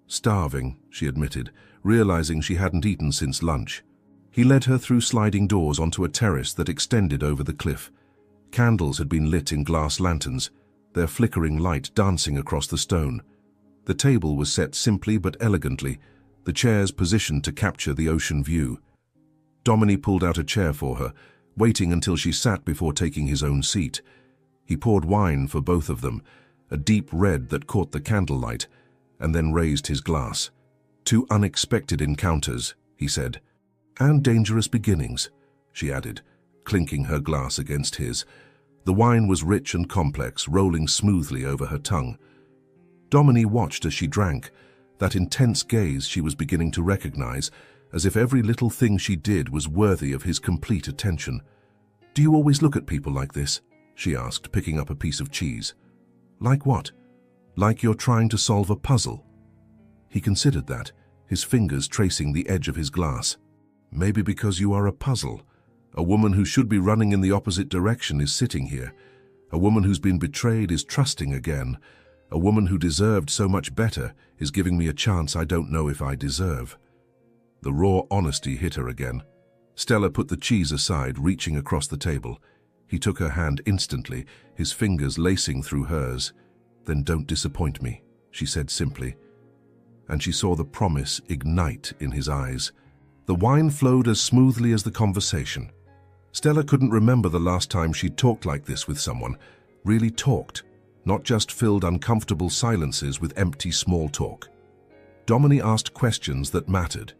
A: Starving, she admitted, realizing she hadn't eaten since lunch. He led her through sliding doors onto a terrace that extended over the cliff. Candles had been lit in glass lanterns, their flickering light dancing across the stone. The table was set simply but elegantly, the chairs positioned to capture the ocean view. Domini pulled out a chair for her, waiting until she sat before taking his own seat. He poured wine for both of them, a deep red that caught the candlelight, and then raised his glass. 2 unexpected encounters, he said. And dangerous beginnings, she added, clinking her glass against his. The wine was rich and complex, rolling smoothly over her tongue. Domini watched as she drank, that intense gaze she was beginning to recognize, as if every little thing she did was worthy of his complete attention. Do you always look at people like this? She asked, picking up a piece of cheese. Like what? Like you're trying to solve a puzzle? He considered that, his fingers tracing the edge of his glass. Maybe because you are a puzzle. A woman who should be running in the opposite direction is sitting here. A woman who's been betrayed is trusting again. A woman who deserved so much better is giving me a chance I don't know if I deserve. The raw honesty hit her again. Stella put the cheese aside, reaching across the table. He took her hand instantly, his fingers lacing through hers. Then don't disappoint me, she said simply. And she saw the promise ignite in his eyes. The wine flowed as smoothly as the conversation. Stella couldn't remember the last time she'd talked like this with someone, really talked, not just filled uncomfortable silences with empty small talk. Domini asked questions that mattered.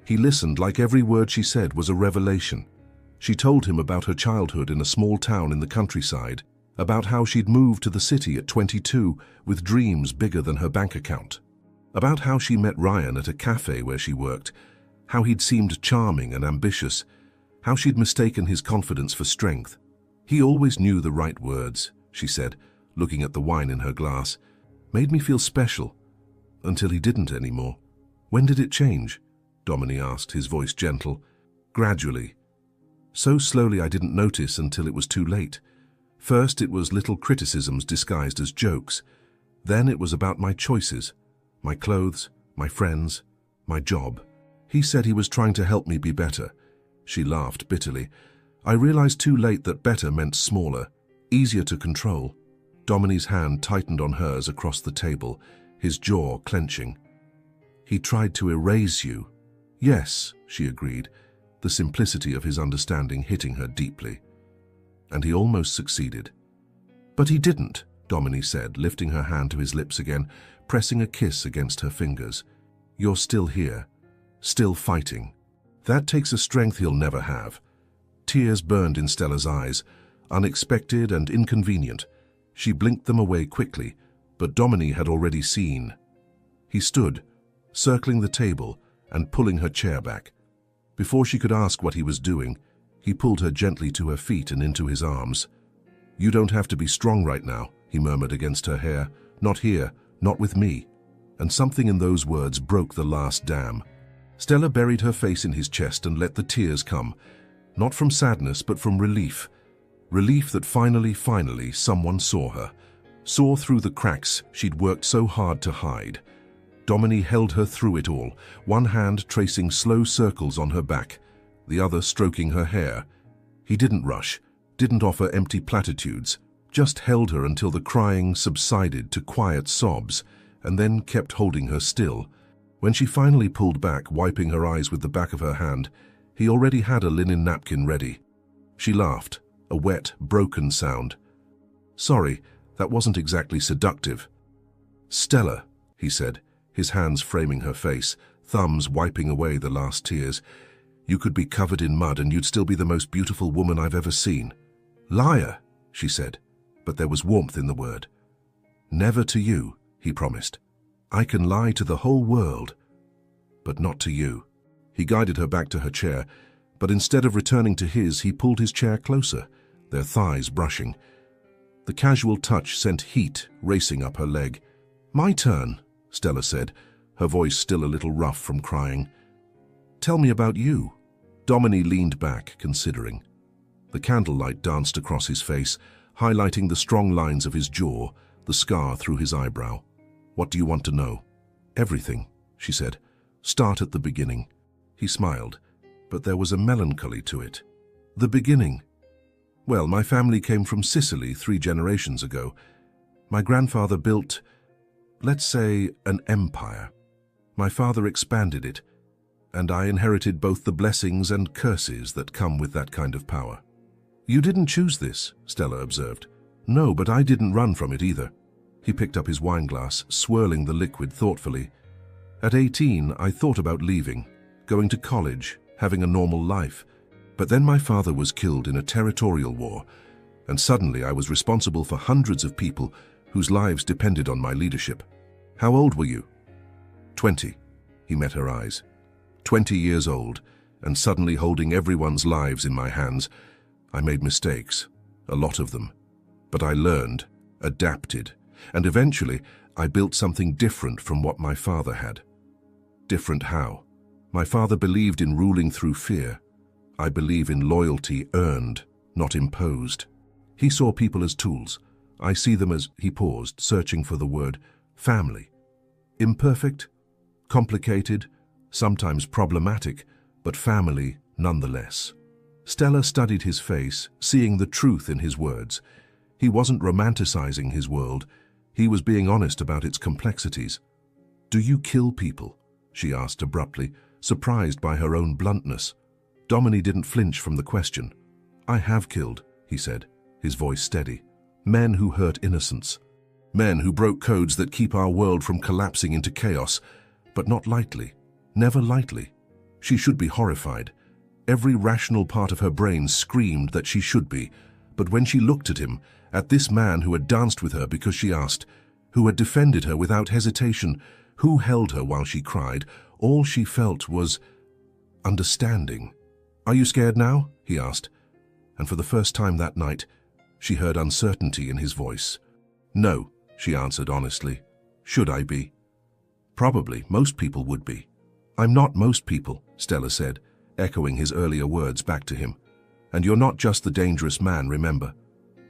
A: He listened like every word she said was a revelation. She told him about her childhood in a small town in the countryside, about how she'd moved to the city at 22 with dreams bigger than her bank account, about how she met Ryan at a cafe where she worked, how he'd seemed charming and ambitious, how she'd mistaken his confidence for strength. He always knew the right words, she said, looking at the wine in her glass. Made me feel special, until he didn't anymore. When did it change? Domini asked, his voice gentle. Gradually. So slowly I didn't notice until it was too late. First it was little criticisms disguised as jokes. Then it was about my choices, my clothes, my friends, my job. He said he was trying to help me be better. She laughed bitterly. I realized too late that better meant smaller, easier to control. Domini's hand tightened on hers across the table, his jaw clenching. He tried to erase you. Yes, she agreed, the simplicity of his understanding hitting her deeply. And he almost succeeded. But he didn't, Domini said, lifting her hand to his lips again, pressing a kiss against her fingers. You're still here. still fighting. That takes a strength he'll never have. Tears burned in Stella's eyes, unexpected and inconvenient. She blinked them away quickly, but Domini had already seen. He stood, circling the table and pulling her chair back. Before she could ask what he was doing, he pulled her gently to her feet and into his arms. "You don't have to be strong right now," he murmured against her hair. "Not here, not with me." And something in those words broke the last dam. Stella buried her face in his chest and let the tears come, not from sadness but from relief. Relief that finally someone saw her, saw through the cracks she'd worked so hard to hide. Domini held her through it all, one hand tracing slow circles on her back, the other stroking her hair. He didn't rush, didn't offer empty platitudes, just held her until the crying subsided to quiet sobs, and then kept holding her still. When she finally pulled back, wiping her eyes with the back of her hand, he already had a linen napkin ready. She laughed, a wet, broken sound. "Sorry, that wasn't exactly seductive." "Stella," he said, his hands framing her face, thumbs wiping away the last tears. "You could be covered in mud and you'd still be the most beautiful woman I've ever seen." "Liar," she said, but there was warmth in the word. "Never to you," he promised. "I can lie to the whole world, but not to you." He guided her back to her chair, but instead of returning to his, he pulled his chair closer, their thighs brushing. The casual touch sent heat racing up her leg. "My turn," Stella said, her voice still a little rough from crying. "Tell me about you." Domini leaned back, considering. The candlelight danced across his face, highlighting the strong lines of his jaw, the scar through his eyebrow. "What do you want to know?" "Everything," she said. "Start at the beginning." He smiled, but there was a melancholy to it. "The beginning? Well, my family came from Sicily 3 generations ago. My grandfather built, let's say, an empire. My father expanded it, and I inherited both the blessings and curses that come with that kind of power." "You didn't choose this," Stella observed. "No, but I didn't run from it either." He picked up his wineglass, swirling the liquid thoughtfully. "At 18, I thought about leaving, going to college, having a normal life. But then my father was killed in a territorial war, and suddenly I was responsible for hundreds of people whose lives depended on my leadership." "How old were you?" 20. He met her eyes. 20 years old, and suddenly holding everyone's lives in my hands. I made mistakes, a lot of them. But I learned, adapted, and eventually I built something different from what my father had. Different how? My father believed in ruling through fear. I believe in loyalty earned, not imposed. He saw people as tools. I see them as, he paused, searching for the word, family. Imperfect, complicated, sometimes problematic, but family nonetheless. Stella studied his face, seeing the truth in his words. He wasn't romanticizing his world. He was being honest about its complexities. "Do you kill people?" she asked abruptly, surprised by her own bluntness. Domini didn't flinch from the question. "I have killed," he said, his voice steady. "Men who hurt innocents. Men who broke codes that keep our world from collapsing into chaos, but not lightly, never lightly." She should be horrified. Every rational part of her brain screamed that she should be, but when she looked at him, at this man who had danced with her because she asked, who had defended her without hesitation, who held her while she cried, all she felt was understanding. "Are you scared now?" he asked, and for the first time that night, she heard uncertainty in his voice. "No," she answered honestly. "Should I be?" "Probably. Most people would be." "I'm not most people," Stella said, echoing his earlier words back to him. "And you're not just the dangerous man, remember.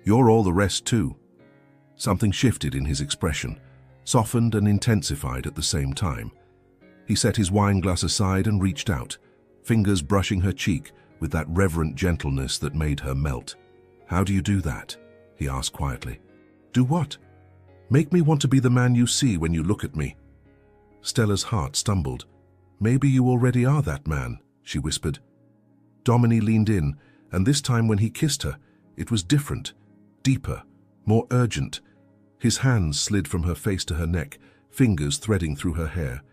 A: You're all the rest too." Something shifted in his expression, softened and intensified at the same time. He set his wineglass aside and reached out, fingers brushing her cheek with that reverent gentleness that made her melt. "How do you do that?" he asked quietly. "Do what?" "Make me want to be the man you see when you look at me." Stella's heart stumbled. "Maybe you already are that man," she whispered. Domini leaned in, and this time when he kissed her, it was different, deeper, more urgent. His hands slid from her face to her neck, fingers threading through her hair.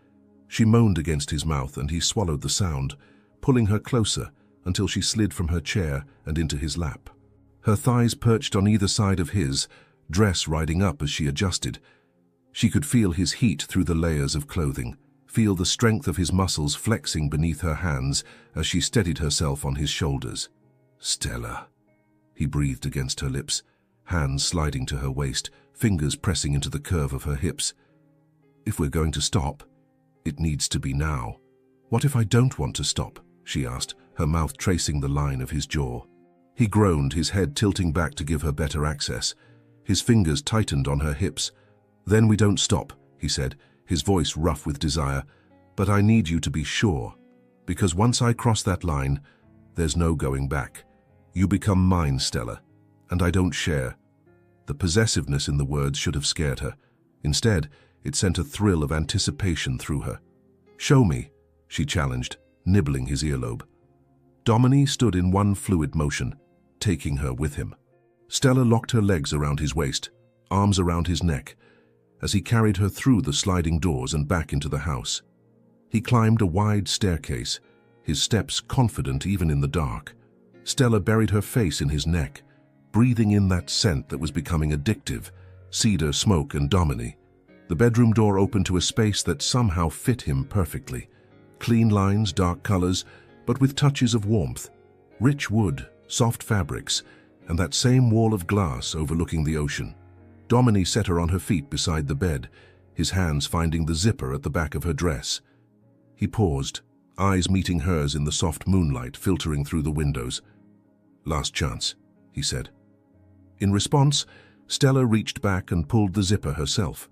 A: She moaned against his mouth and he swallowed the sound, pulling her closer until she slid from her chair and into his lap. Her thighs perched on either side of his, dress riding up as she adjusted. She could feel his heat through the layers of clothing, feel the strength of his muscles flexing beneath her hands as she steadied herself on his shoulders. "Stella," he breathed against her lips, hands sliding to her waist, fingers pressing into the curve of her hips. "If we're going to stop, it needs to be now." "What if I don't want to stop?" she asked, her mouth tracing the line of his jaw. He groaned, his head tilting back to give her better access. His fingers tightened on her hips. "Then we don't stop," he said, his voice rough with desire. "But I need you to be sure, because once I cross that line, there's no going back. You become mine, Stella, and I don't share." The possessiveness in the words should have scared her. Instead, it sent a thrill of anticipation through her. "Show me," she challenged, nibbling his earlobe. Dominique stood in one fluid motion, taking her with him. Stella locked her legs around his waist, arms around his neck, as he carried her through the sliding doors and back into the house. He climbed a wide staircase, his steps confident even in the dark. Stella buried her face in his neck, breathing in that scent that was becoming addictive, cedar, smoke, and Dominique. The bedroom door opened to a space that somehow fit him perfectly. Clean lines, dark colors, but with touches of warmth. Rich wood, soft fabrics, and that same wall of glass overlooking the ocean. Dominique set her on her feet beside the bed, his hands finding the zipper at the back of her dress. He paused, eyes meeting hers in the soft moonlight filtering through the windows. "Last chance," he said. In response, Stella reached back and pulled the zipper herself.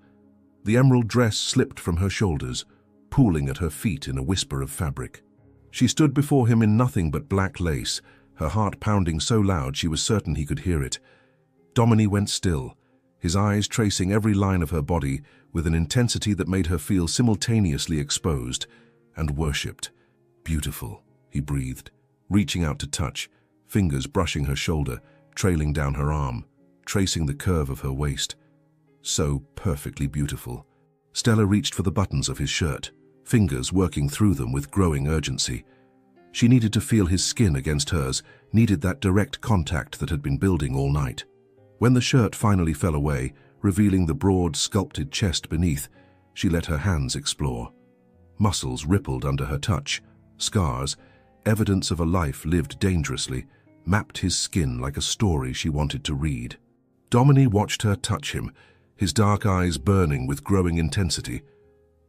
A: The emerald dress slipped from her shoulders, pooling at her feet in a whisper of fabric. She stood before him in nothing but black lace, her heart pounding so loud she was certain he could hear it. Dominique went still, his eyes tracing every line of her body with an intensity that made her feel simultaneously exposed and worshipped. "Beautiful," he breathed, reaching out to touch, fingers brushing her shoulder, trailing down her arm, tracing the curve of her waist. So perfectly beautiful. Stella reached for the buttons of his shirt, fingers working through them with growing urgency. She needed to feel his skin against hers, needed that direct contact that had been building all night. When the shirt finally fell away, revealing the broad, sculpted chest beneath, she let her hands explore. Muscles rippled under her touch, scars, evidence of a life lived dangerously, mapped his skin like a story she wanted to read. Dominique watched her touch him, his dark eyes burning with growing intensity.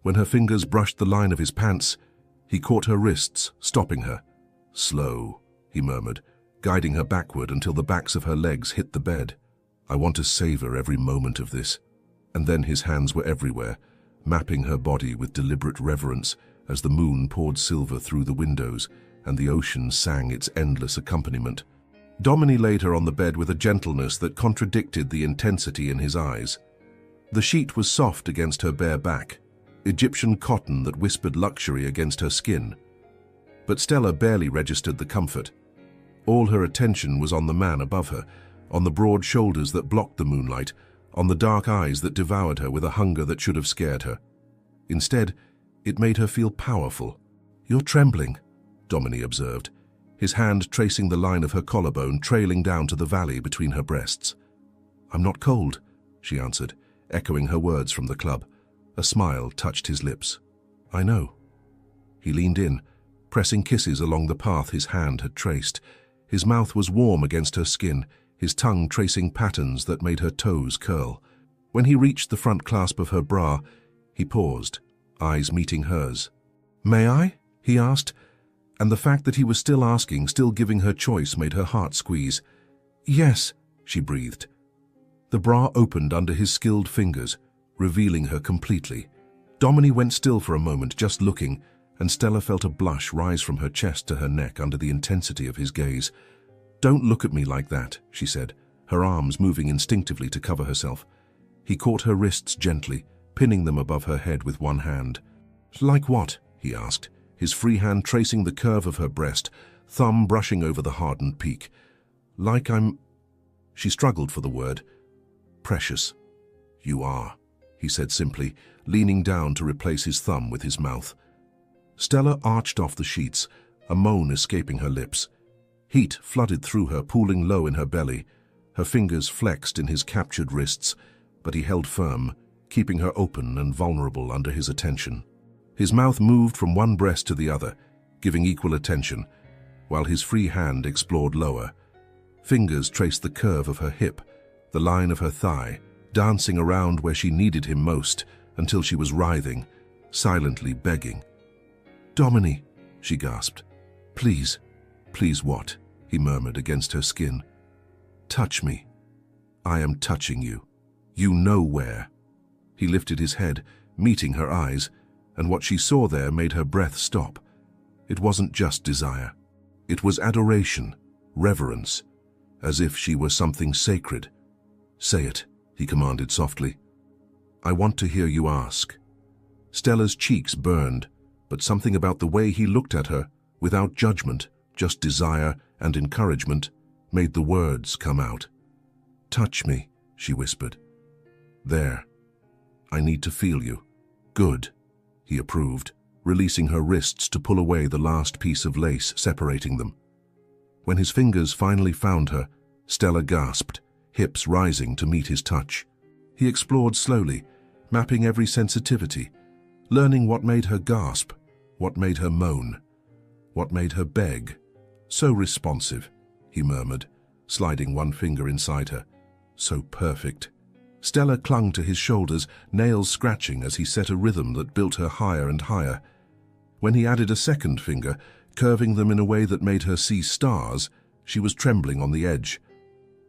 A: When her fingers brushed the line of his pants, he caught her wrists, stopping her. "Slow," he murmured, guiding her backward until the backs of her legs hit the bed. "I want to savor every moment of this." And then his hands were everywhere, mapping her body with deliberate reverence as the moon poured silver through the windows and the ocean sang its endless accompaniment. Dominique laid her on the bed with a gentleness that contradicted the intensity in his eyes. The sheet was soft against her bare back, Egyptian cotton that whispered luxury against her skin. But Stella barely registered the comfort. All her attention was on the man above her, on the broad shoulders that blocked the moonlight, on the dark eyes that devoured her with a hunger that should have scared her. Instead, it made her feel powerful. "You're trembling," Dominique observed, his hand tracing the line of her collarbone trailing down to the valley between her breasts. "I'm not cold," she answered, echoing her words from the club. A smile touched his lips. "I know." He leaned in, pressing kisses along the path his hand had traced. His mouth was warm against her skin, his tongue tracing patterns that made her toes curl. When he reached the front clasp of her bra, he paused, eyes meeting hers. "May I?" he asked, and the fact that he was still asking, still giving her choice, made her heart squeeze. "Yes," she breathed. The bra opened under his skilled fingers, revealing her completely. Dominique went still for a moment, just looking, and Stella felt a blush rise from her chest to her neck under the intensity of his gaze. "Don't look at me like that," she said, her arms moving instinctively to cover herself. He caught her wrists gently, pinning them above her head with one hand. "Like what?" he asked, his free hand tracing the curve of her breast, thumb brushing over the hardened peak. "Like I'm—" She struggled for the word. "Precious." "You are," he said simply, leaning down to replace his thumb with his mouth. Stella arched off the sheets, a moan escaping her lips. Heat flooded through her, pooling low in her belly. Her fingers flexed in his captured wrists, but he held firm, keeping her open and vulnerable under his attention. His mouth moved from one breast to the other, giving equal attention, while his free hand explored lower. Fingers traced the curve of her hip, the line of her thigh, dancing around where she needed him most, until she was writhing, silently begging. "Domini," she gasped. "Please." "Please what?" he murmured against her skin. "Touch me. I am touching you. You know where." He lifted his head, meeting her eyes, and what she saw there made her breath stop. It wasn't just desire. It was adoration, reverence, as if she were something sacred. "Say it," he commanded softly. "I want to hear you ask." Stella's cheeks burned, but something about the way he looked at her, without judgment, just desire and encouragement, made the words come out. "Touch me," she whispered. "There. I need to feel you." "Good," he approved, releasing her wrists to pull away the last piece of lace separating them. When his fingers finally found her, Stella gasped, hips rising to meet his touch. He explored slowly, mapping every sensitivity, learning what made her gasp, what made her moan, what made her beg. "So responsive," he murmured, sliding one finger inside her. "So perfect." Stella clung to his shoulders, nails scratching as he set a rhythm that built her higher and higher. When he added a second finger, curving them in a way that made her see stars, she was trembling on the edge.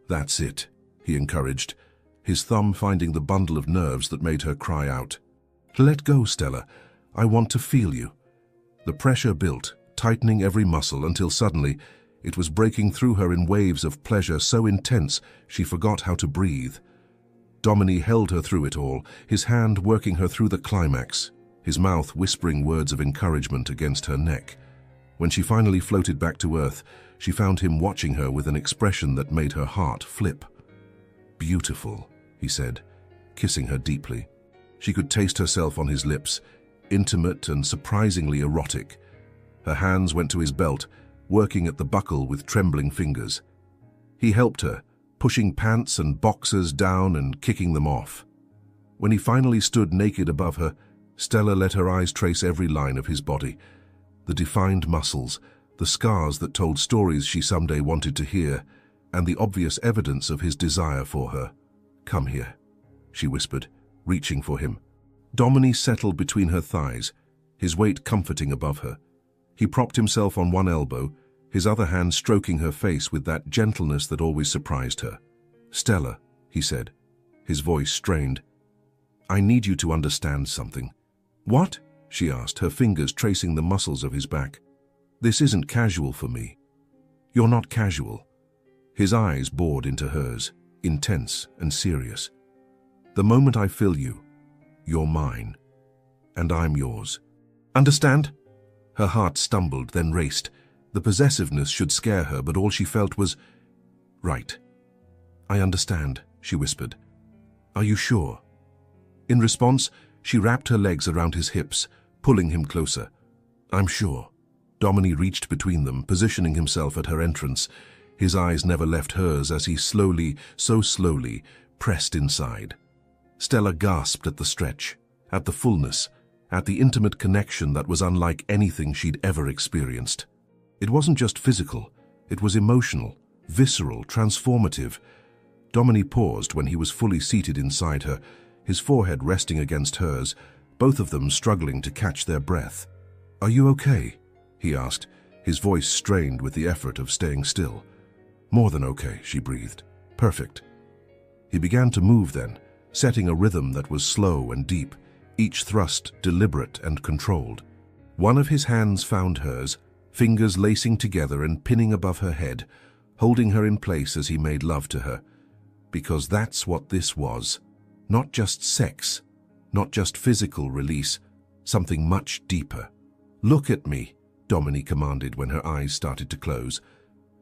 A: "That's it," he encouraged, his thumb finding the bundle of nerves that made her cry out. "Let go, Stella. I want to feel you." The pressure built, tightening every muscle until suddenly it was breaking through her in waves of pleasure so intense she forgot how to breathe. Domini held her through it all, his hand working her through the climax, his mouth whispering words of encouragement against her neck. When she finally floated back to earth, she found him watching her with an expression that made her heart flip. "Beautiful," he said, kissing her deeply. She could taste herself on his lips, intimate and surprisingly erotic. Her hands went to his belt, working at the buckle with trembling fingers. He helped her, pushing pants and boxers down and kicking them off. When he finally stood naked above her, Stella let her eyes trace every line of his body. The defined muscles, the scars that told stories she someday wanted to hear, and the obvious evidence of his desire for her. "Come here," she whispered, reaching for him. Domini settled between her thighs, his weight comforting above her. He propped himself on one elbow, his other hand stroking her face with that gentleness that always surprised her. "Stella," he said, his voice strained, "I need you to understand something." "What?" she asked, her fingers tracing the muscles of his back. "This isn't casual for me." "You're not casual." His eyes bored into hers, intense and serious. "The moment I fill you, you're mine, and I'm yours. Understand?" Her heart stumbled, then raced. The possessiveness should scare her, but all she felt was, "Right. I understand," she whispered. "Are you sure?" In response, she wrapped her legs around his hips, pulling him closer. "I'm sure." Domini reached between them, positioning himself at her entrance. His eyes never left hers as he slowly, so slowly, pressed inside. Stella gasped at the stretch, at the fullness, at the intimate connection that was unlike anything she'd ever experienced. It wasn't just physical, it was emotional, visceral, transformative. Domini paused when he was fully seated inside her, his forehead resting against hers, both of them struggling to catch their breath. "Are you okay?" he asked, his voice strained with the effort of staying still. "More than okay," she breathed. "Perfect." He began to move then, setting a rhythm that was slow and deep, each thrust deliberate and controlled. One of his hands found hers, fingers lacing together and pinning above her head, holding her in place as he made love to her. Because that's what this was. Not just sex, not just physical release, something much deeper. "Look at me," Domini commanded when her eyes started to close.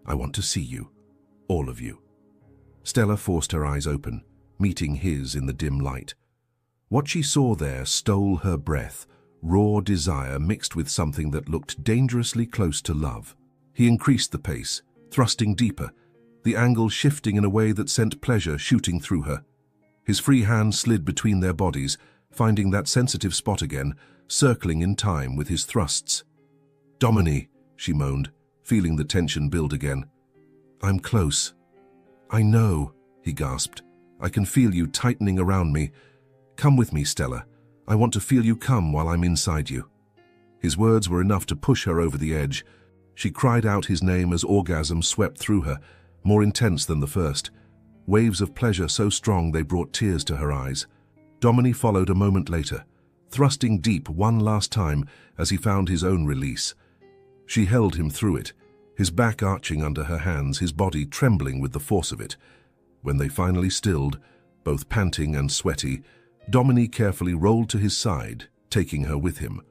A: "I want to see you, all of you." Stella forced her eyes open, meeting his in the dim light. What she saw there stole her breath, raw desire mixed with something that looked dangerously close to love. He increased the pace, thrusting deeper, the angle shifting in a way that sent pleasure shooting through her. His free hand slid between their bodies, finding that sensitive spot again, circling in time with his thrusts. "Domini," she moaned, feeling the tension build again. "I'm close." "I know," he gasped. "I can feel you tightening around me. Come with me, Stella. I want to feel you come while I'm inside you." His words were enough to push her over the edge. She cried out his name as orgasm swept through her, more intense than the first. Waves of pleasure so strong they brought tears to her eyes. Domini followed a moment later, thrusting deep one last time as he found his own release. She held him through it, his back arching under her hands, his body trembling with the force of it. When they finally stilled, both panting and sweaty, Domini carefully rolled to his side, taking her with him.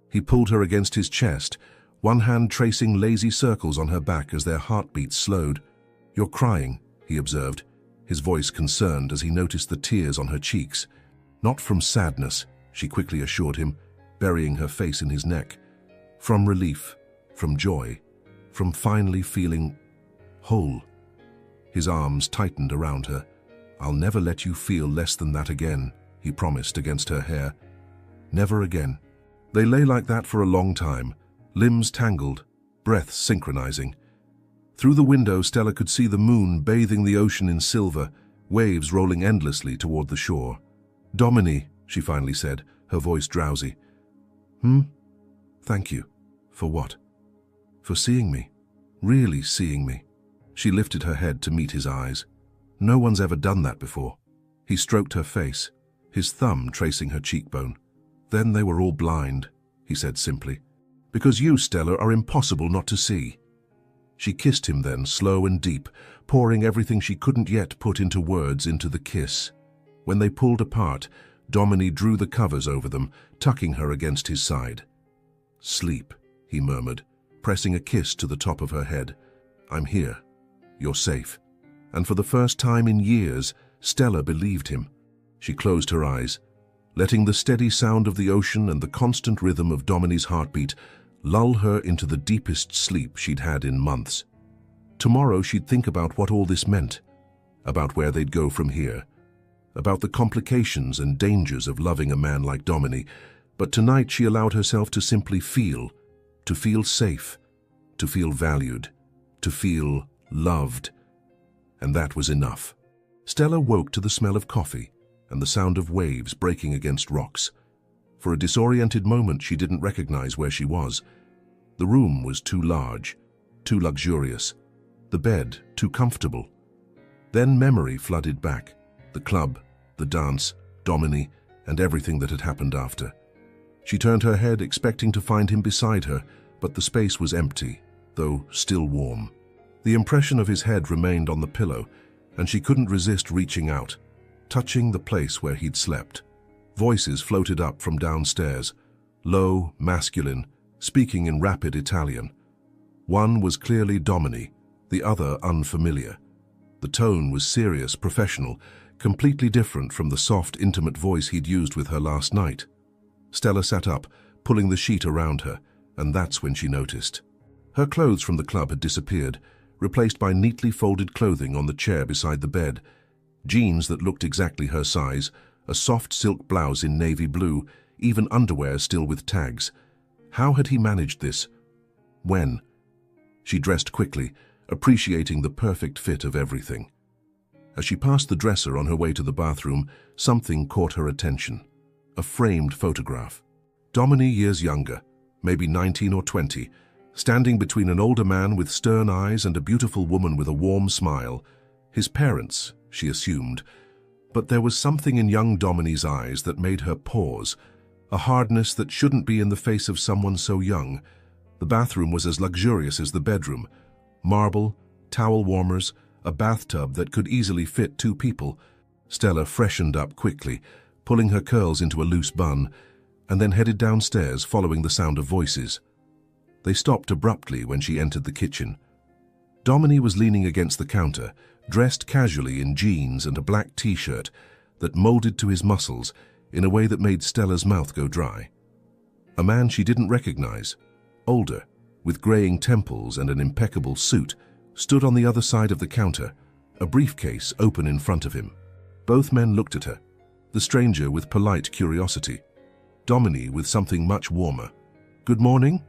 A: He pulled her against his chest, one hand tracing lazy circles on her back as their heartbeats slowed. "You're crying," he observed, his voice concerned as he noticed the tears on her cheeks. "Not from sadness," she quickly assured him, burying her face in his neck. "From relief, from joy, from finally feeling whole." His arms tightened around her. "I'll never let you feel less than that again," he promised against her hair. "Never again." They lay like that for a long time, limbs tangled, breaths synchronizing. Through the window, Stella could see the moon bathing the ocean in silver, waves rolling endlessly toward the shore. "Domini," she finally said, her voice drowsy. Thank you." "For what?" "For seeing me. Really seeing me." She lifted her head to meet his eyes. "No one's ever done that before." He stroked her face, his thumb tracing her cheekbone. "Then they were all blind," he said simply. "Because you, Stella, are impossible not to see." She kissed him then, slow and deep, pouring everything she couldn't yet put into words into the kiss. When they pulled apart, Domini drew the covers over them, tucking her against his side. "Sleep," he murmured, pressing a kiss to the top of her head. "I'm here. You're safe." And for the first time in years, Stella believed him. She closed her eyes, letting the steady sound of the ocean and the constant rhythm of Domini's heartbeat lull her into the deepest sleep she'd had in months. Tomorrow she'd think about what all this meant, about where they'd go from here, about the complications and dangers of loving a man like Domini, but tonight she allowed herself to simply feel, to feel safe, to feel valued, to feel loved. And that was enough. Stella woke to the smell of coffee and the sound of waves breaking against rocks. For a disoriented moment, she didn't recognize where she was. The room was too large, too luxurious, the bed too comfortable. Then memory flooded back, the club, the dance, Domini, and everything that had happened after. She turned her head, expecting to find him beside her, but the space was empty, though still warm. The impression of his head remained on the pillow, and she couldn't resist reaching out, touching the place where he'd slept. Voices floated up from downstairs, low, masculine, speaking in rapid Italian. One was clearly Domini, the other unfamiliar. The tone was serious, professional, completely different from the soft, intimate voice he'd used with her last night. Stella sat up, pulling the sheet around her, and that's when she noticed. Her clothes from the club had disappeared, replaced by neatly folded clothing on the chair beside the bed. Jeans that looked exactly her size, a soft silk blouse in navy blue, even underwear still with tags. How had he managed this? When? She dressed quickly, appreciating the perfect fit of everything. As she passed the dresser on her way to the bathroom, something caught her attention. A framed photograph. Domini years younger, maybe 19 or 20, standing between an older man with stern eyes and a beautiful woman with a warm smile. His parents, she assumed. But there was something in young Domini's eyes that made her pause, a hardness that shouldn't be in the face of someone so young. The bathroom was as luxurious as the bedroom. Marble, towel warmers, a bathtub that could easily fit 2 people. Stella freshened up quickly, pulling her curls into a loose bun, and then headed downstairs following the sound of voices. They stopped abruptly when she entered the kitchen. Domini was leaning against the counter, dressed casually in jeans and a black t-shirt that molded to his muscles in a way that made Stella's mouth go dry. A man she didn't recognize, older, with graying temples and an impeccable suit, stood on the other side of the counter, a briefcase open in front of him. Both men looked at her, the stranger with polite curiosity, Domini with something much warmer. "Good morning,"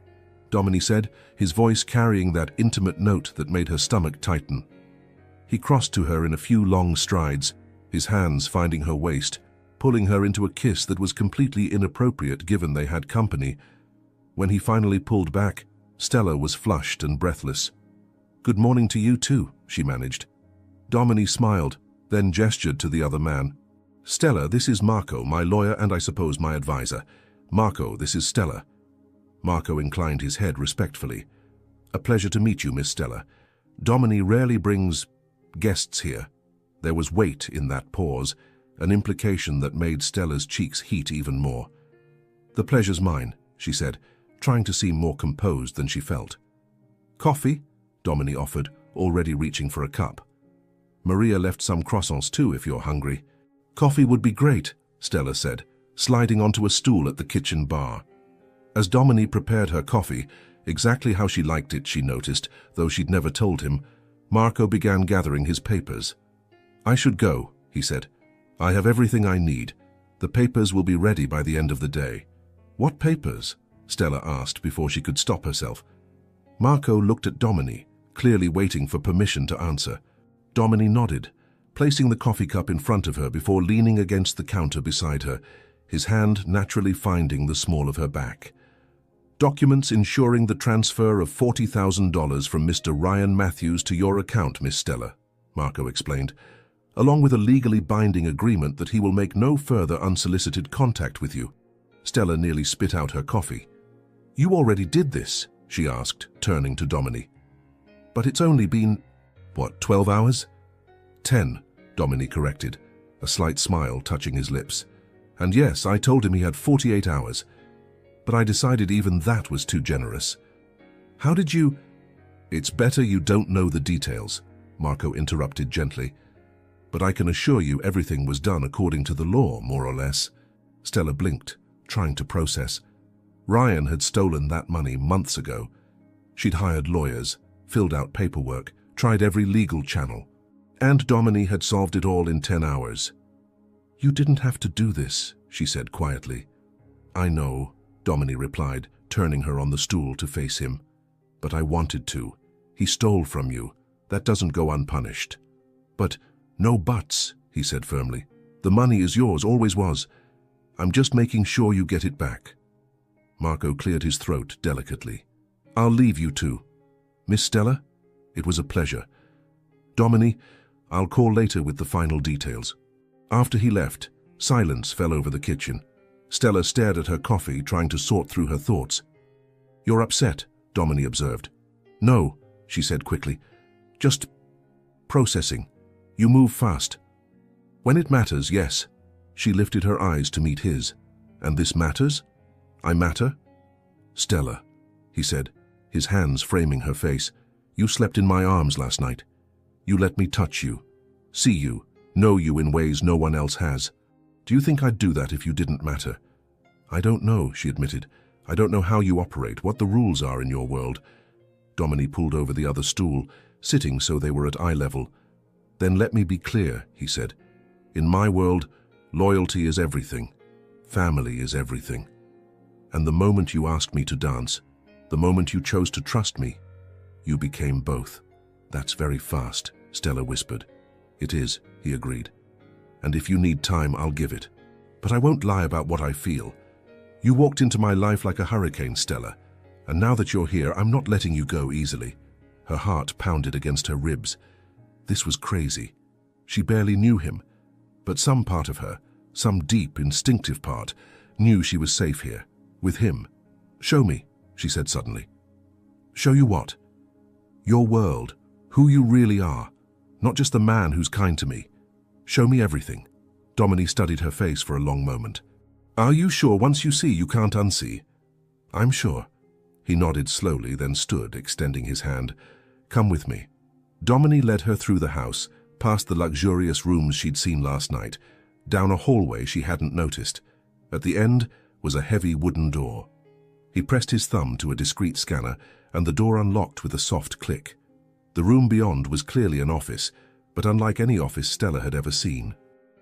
A: Domini said, his voice carrying that intimate note that made her stomach tighten. He crossed to her in a few long strides, his hands finding her waist, pulling her into a kiss that was completely inappropriate given they had company. When he finally pulled back, Stella was flushed and breathless. "Good morning to you too," she managed. Domini smiled, then gestured to the other man. "Stella, this is Marco, my lawyer and I suppose my advisor. Marco, this is Stella." Marco inclined his head respectfully. "A pleasure to meet you, Miss Stella. Domini rarely brings guests here." There was weight in that pause, an implication that made Stella's cheeks heat even more. "The pleasure's mine," she said, trying to seem more composed than she felt. "Coffee?" Domini offered, already reaching for a cup. "Maria left some croissants too if you're hungry." "Coffee would be great," Stella said, sliding onto a stool at the kitchen bar. As Domini prepared her coffee, exactly how she liked it, she noticed, though she'd never told him, Marco began gathering his papers. "I should go," he said. "I have everything I need. The papers will be ready by the end of the day." "What papers?" Stella asked before she could stop herself. Marco looked at Domini, clearly waiting for permission to answer. Domini nodded, placing the coffee cup in front of her before leaning against the counter beside her, his hand naturally finding the small of her back. "Documents ensuring the transfer of $40,000 from Mr. Ryan Matthews to your account, Miss Stella," Marco explained, "along with a legally binding agreement that he will make no further unsolicited contact with you." Stella nearly spit out her coffee. "You already did this?" she asked, turning to Domini. "But it's only been, 12 hours?" 10, Domini corrected, a slight smile touching his lips. "And yes, I told him he had 48 hours. But I decided even that was too generous." "How did you—" "It's better you don't know the details," Marco interrupted gently. "But I can assure you everything was done according to the law, more or less." Stella blinked, trying to process. Ryan had stolen that money months ago. She'd hired lawyers, filled out paperwork, tried every legal channel. And Domini had solved it all in 10 hours. "You didn't have to do this," she said quietly. "I know," Domini replied, turning her on the stool to face him. "But I wanted to. He stole from you. That doesn't go unpunished." "But no buts," he said firmly. "The money is yours, always was. I'm just making sure you get it back." Marco cleared his throat delicately. "I'll leave you two. Miss Stella, it was a pleasure. Domini, I'll call later with the final details." After he left, silence fell over the kitchen. Stella stared at her coffee, trying to sort through her thoughts. "You're upset," Domini observed. "No," she said quickly. "Just processing. You move fast." "When it matters, yes." She lifted her eyes to meet his. "And this matters? I matter?" "Stella," he said, his hands framing her face, "you slept in my arms last night. You let me touch you, see you, know you in ways no one else has. Do you think I'd do that if you didn't matter?" "I don't know," she admitted. "I don't know how you operate, what the rules are in your world." Domini pulled over the other stool, sitting so they were at eye level. "Then let me be clear," he said. "In my world, loyalty is everything. Family is everything. And the moment you asked me to dance, the moment you chose to trust me, you became both." "That's very fast," Stella whispered. "It is," he agreed. "And if you need time, I'll give it. But I won't lie about what I feel. You walked into my life like a hurricane, Stella, and now that you're here, I'm not letting you go easily." Her heart pounded against her ribs. This was crazy. She barely knew him, but some part of her, some deep, instinctive part, knew she was safe here, with him. "Show me," she said suddenly. "Show you what?" "Your world, who you really are, not just the man who's kind to me. Show me everything." Domini studied her face for a long moment. "Are you sure once you see, you can't unsee?" "I'm sure." He nodded slowly, then stood, extending his hand. "Come with me." Domini led her through the house, past the luxurious rooms she'd seen last night, down a hallway she hadn't noticed. At the end was a heavy wooden door. He pressed his thumb to a discreet scanner, and the door unlocked with a soft click. The room beyond was clearly an office, but unlike any office Stella had ever seen.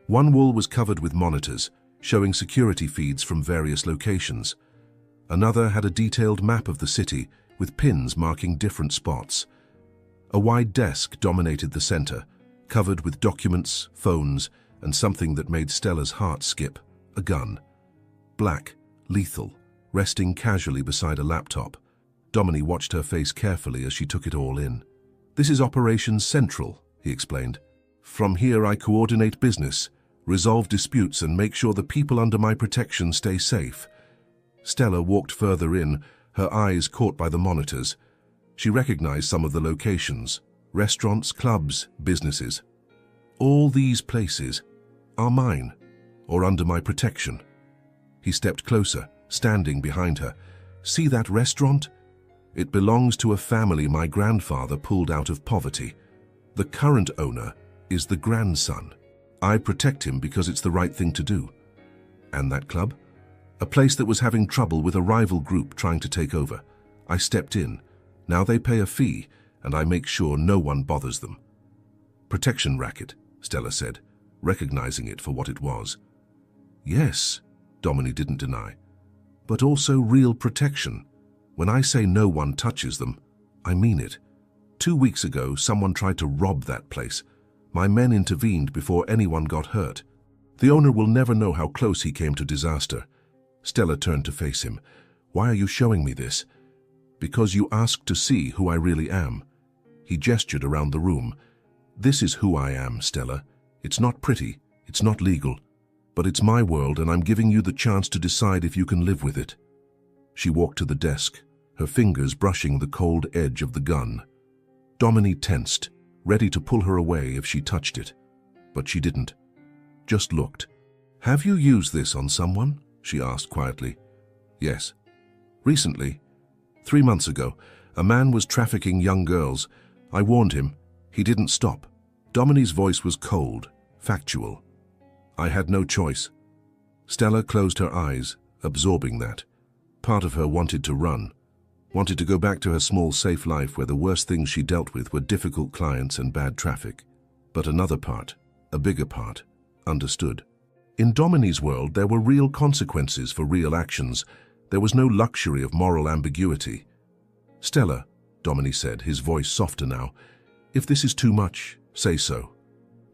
A: One wall was covered with monitors, showing security feeds from various locations. Another had a detailed map of the city, with pins marking different spots. A wide desk dominated the center, covered with documents, phones, and something that made Stella's heart skip: a gun. Black, lethal, resting casually beside a laptop. Domini watched her face carefully as she took it all in. "This is Operation Central," he explained. "From here I coordinate business, resolve disputes, and make sure the people under my protection stay safe." Stella walked further in, her eyes caught by the monitors. She recognized some of the locations: restaurants, clubs, businesses. "All these places are mine, or under my protection." He stepped closer, standing behind her. "See that restaurant? It belongs to a family my grandfather pulled out of poverty. The current owner is the grandson. I protect him because it's the right thing to do." "And that club?" "A place that was having trouble with a rival group trying to take over. I stepped in. Now they pay a fee, and I make sure no one bothers them." "Protection racket," Stella said, recognizing it for what it was. "Yes," Domini didn't deny, "but also real protection. When I say no one touches them, I mean it. 2 weeks ago, someone tried to rob that place. My men intervened before anyone got hurt. The owner will never know how close he came to disaster." Stella turned to face him. "Why are you showing me this?" "Because you asked to see who I really am." He gestured around the room. "This is who I am, Stella. It's not pretty, it's not legal, but it's my world, and I'm giving you the chance to decide if you can live with it." She walked to the desk, her fingers brushing the cold edge of the gun. Domini tensed, ready to pull her away if she touched it, but she didn't. Just looked. "Have you used this on someone?" she asked quietly. "Yes. Recently. 3 months ago, a man was trafficking young girls. I warned him. He didn't stop." Domini's voice was cold, factual. "I had no choice." Stella closed her eyes, absorbing that. Part of her wanted to run, wanted to go back to her small, safe life where the worst things she dealt with were difficult clients and bad traffic. But another part, a bigger part, understood. In Domini's world, there were real consequences for real actions. There was no luxury of moral ambiguity. "Stella," Domini said, his voice softer now, "if this is too much, say so.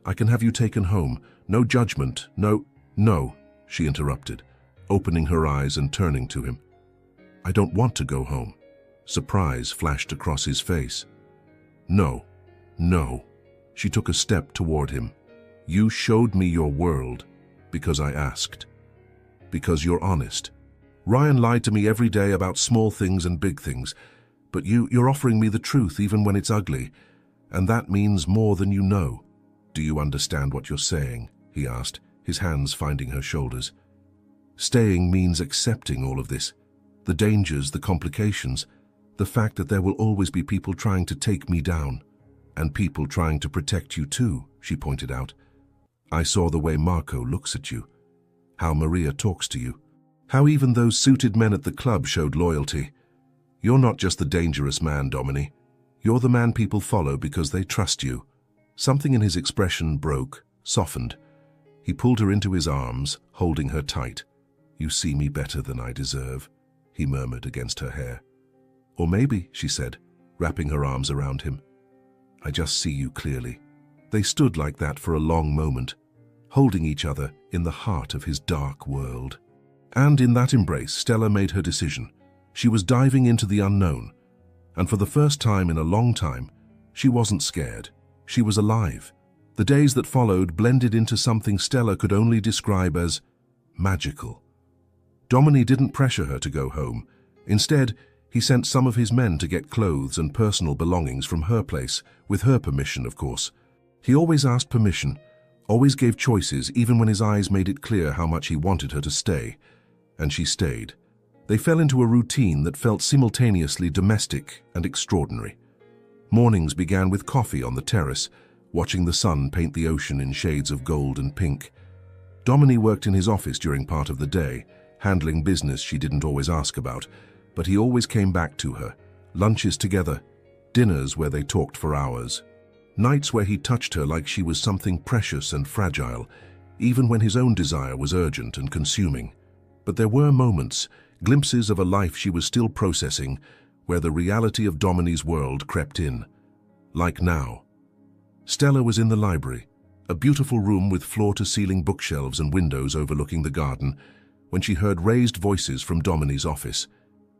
A: I can have you taken home. No judgment, no—" "No," she interrupted, opening her eyes and turning to him. "I don't want to go home." Surprise flashed across his face. "No, no." She took a step toward him. "You showed me your world because I asked. Because you're honest. Ryan lied to me every day about small things and big things, but you're offering me the truth even when it's ugly, and that means more than you know." "Do you understand what you're saying?" he asked, his hands finding her shoulders. "Staying means accepting all of this. The dangers, the complications, the fact that there will always be people trying to take me down, and people trying to protect you too," she pointed out. "I saw the way Marco looks at you, how Maria talks to you, how even those suited men at the club showed loyalty. You're not just the dangerous man, Domini. You're the man people follow because they trust you." Something in his expression broke, softened. He pulled her into his arms, holding her tight. "You see me better than I deserve," he murmured against her hair. "Or maybe," she said, wrapping her arms around him, "I just see you clearly." They stood like that for a long moment, holding each other in the heart of his dark world. And in that embrace, Stella made her decision. She was diving into the unknown, and for the first time in a long time, she wasn't scared. She was alive. The days that followed blended into something Stella could only describe as magical. Domini didn't pressure her to go home. Instead, he sent some of his men to get clothes and personal belongings from her place, with her permission, of course. He always asked permission, always gave choices, even when his eyes made it clear how much he wanted her to stay. And she stayed. They fell into a routine that felt simultaneously domestic and extraordinary. Mornings began with coffee on the terrace, watching the sun paint the ocean in shades of gold and pink. Domini worked in his office during part of the day, handling business she didn't always ask about, but he always came back to her. Lunches together, dinners where they talked for hours. Nights where he touched her like she was something precious and fragile, even when his own desire was urgent and consuming. But there were moments, glimpses of a life she was still processing, where the reality of Domini's world crept in. Like now. Stella was in the library, a beautiful room with floor-to-ceiling bookshelves and windows overlooking the garden, when she heard raised voices from Domini's office.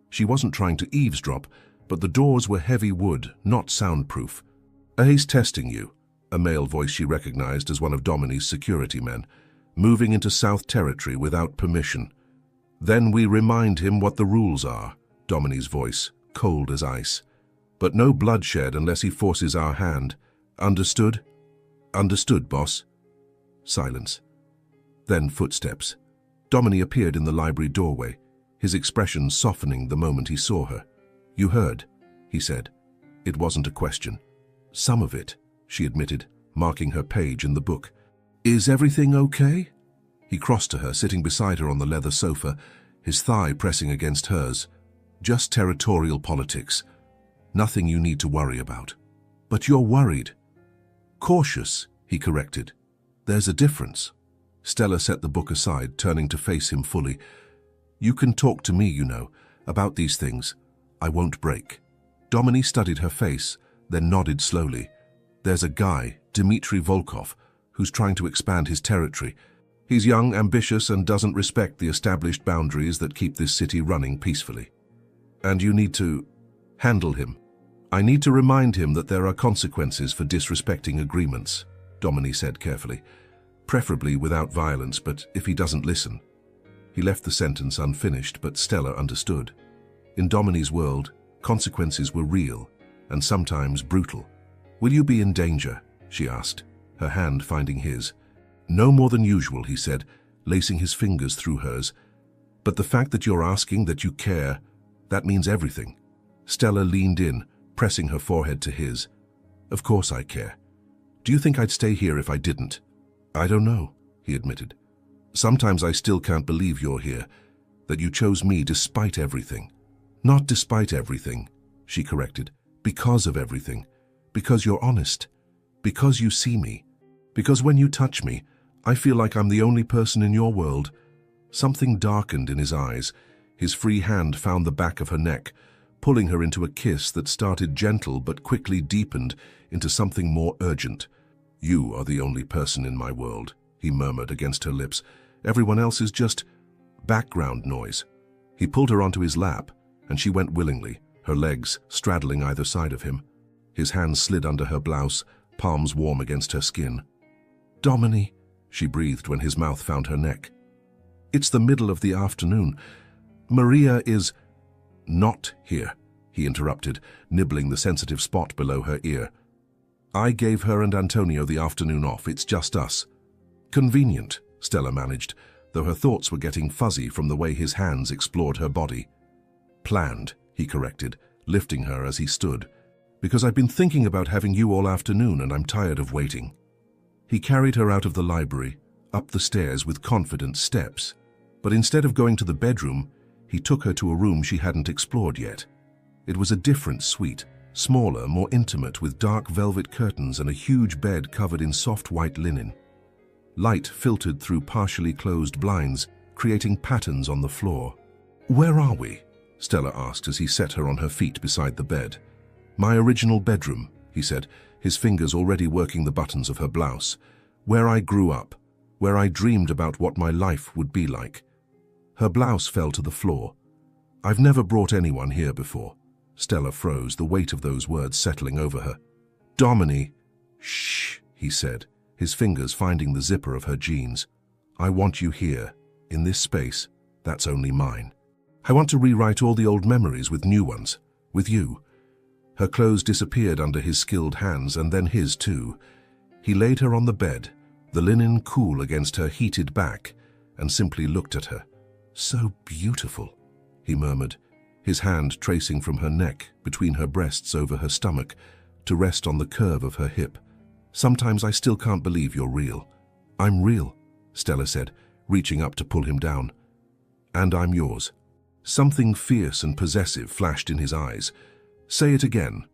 A: She wasn't trying to eavesdrop, but the doors were heavy wood, not soundproof. "He's testing you," a male voice she recognized as one of Domini's security men, moving into South Territory without permission. "Then we remind him what the rules are," Domini's voice, cold as ice. "But no bloodshed unless he forces our hand. Understood?" "Understood, boss." Silence. Then footsteps. Domini appeared in the library doorway, his expression softening the moment he saw her. "You heard," he said. It wasn't a question. "Some of it," she admitted, marking her page in the book. "Is everything okay?" He crossed to her, sitting beside her on the leather sofa, his thigh pressing against hers. "Just territorial politics. Nothing you need to worry about." "But you're worried." "Cautious," he corrected. "There's a difference." Stella set the book aside, turning to face him fully. "You can talk to me, you know, about these things. I won't break." Domini studied her face, then nodded slowly. "There's a guy, Dmitry Volkov, who's trying to expand his territory. He's young, ambitious, and doesn't respect the established boundaries that keep this city running peacefully. And you need to handle him. I need to remind him that there are consequences for disrespecting agreements," Domini said carefully. "Preferably without violence, but if he doesn't listen." He left the sentence unfinished, but Stella understood. In Domini's world, consequences were real, and sometimes brutal. "Will you be in danger?" she asked, her hand finding his. "No more than usual," he said, lacing his fingers through hers. "But the fact that you're asking, that you care, that means everything." Stella leaned in, pressing her forehead to his. "Of course I care. Do you think I'd stay here if I didn't?" "I don't know," he admitted. "Sometimes I still can't believe you're here, that you chose me despite everything." "Not despite everything," she corrected. "Because of everything. Because you're honest. Because you see me. Because when you touch me, I feel like I'm the only person in your world." Something darkened in his eyes. His free hand found the back of her neck, pulling her into a kiss that started gentle but quickly deepened into something more urgent. "You are the only person in my world," he murmured against her lips. "Everyone else is just background noise." He pulled her onto his lap, and she went willingly, her legs straddling either side of him. His hands slid under her blouse, palms warm against her skin. "Domini," she breathed when his mouth found her neck. "It's the middle of the afternoon. Maria is—" "Not here," he interrupted, nibbling the sensitive spot below her ear. "I gave her and Antonio the afternoon off. It's just us." "Convenient," Stella managed, though her thoughts were getting fuzzy from the way his hands explored her body. "Planned," he corrected, lifting her as he stood. "Because I've been thinking about having you all afternoon and I'm tired of waiting." He carried her out of the library, up the stairs with confident steps. But instead of going to the bedroom, he took her to a room she hadn't explored yet. It was a different suite, smaller, more intimate, with dark velvet curtains and a huge bed covered in soft white linen. Light filtered through partially closed blinds, creating patterns on the floor. "Where are we?" Stella asked as he set her on her feet beside the bed. "My original bedroom," he said, his fingers already working the buttons of her blouse. "Where I grew up, where I dreamed about what my life would be like." Her blouse fell to the floor. "I've never brought anyone here before." Stella froze, the weight of those words settling over her. "Domini." "Shh," he said, his fingers finding the zipper of her jeans. "I want you here, in this space, that's only mine. I want to rewrite all the old memories with new ones, with you." Her clothes disappeared under his skilled hands, and then his too. He laid her on the bed, the linen cool against her heated back, and simply looked at her. "So beautiful," he murmured, his hand tracing from her neck, between her breasts over her stomach, to rest on the curve of her hip. "Sometimes I still can't believe you're real." "I'm real," Stella said, reaching up to pull him down. "And I'm yours." Something fierce and possessive flashed in his eyes. "Say it again."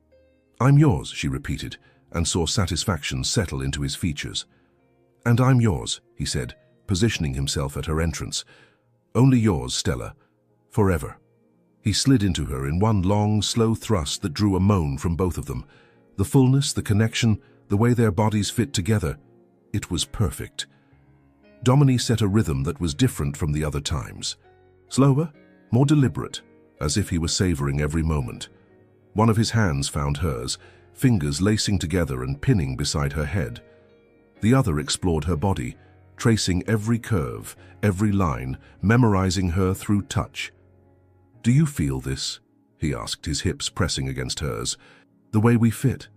A: "I'm yours," she repeated, and saw satisfaction settle into his features. "And I'm yours," he said, positioning himself at her entrance. "Only yours, Stella. Forever." He slid into her in one long, slow thrust that drew a moan from both of them. The fullness, the connection, the way their bodies fit together. It was perfect. Dominique set a rhythm that was different from the other times. Slower, more deliberate, as if he were savoring every moment. One of his hands found hers, fingers lacing together and pinning beside her head. The other explored her body, tracing every curve, every line, memorizing her through touch. "Do you feel this?" he asked, his hips pressing against hers. "The way we fit?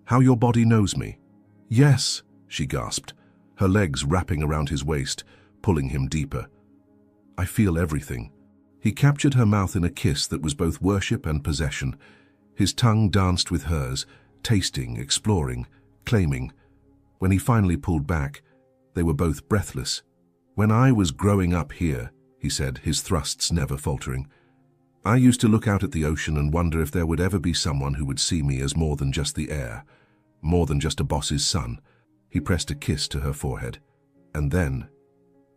A: How your body knows me?" "Yes," she gasped, her legs wrapping around his waist, pulling him deeper. "I feel everything." He captured her mouth in a kiss that was both worship and possession. His tongue danced with hers, tasting, exploring, claiming. When he finally pulled back, they were both breathless. "When I was growing up here," he said, his thrusts never faltering, "I used to look out at the ocean and wonder if there would ever be someone who would see me as more than just the air, more than just a boss's son." He pressed a kiss to her forehead. "And then,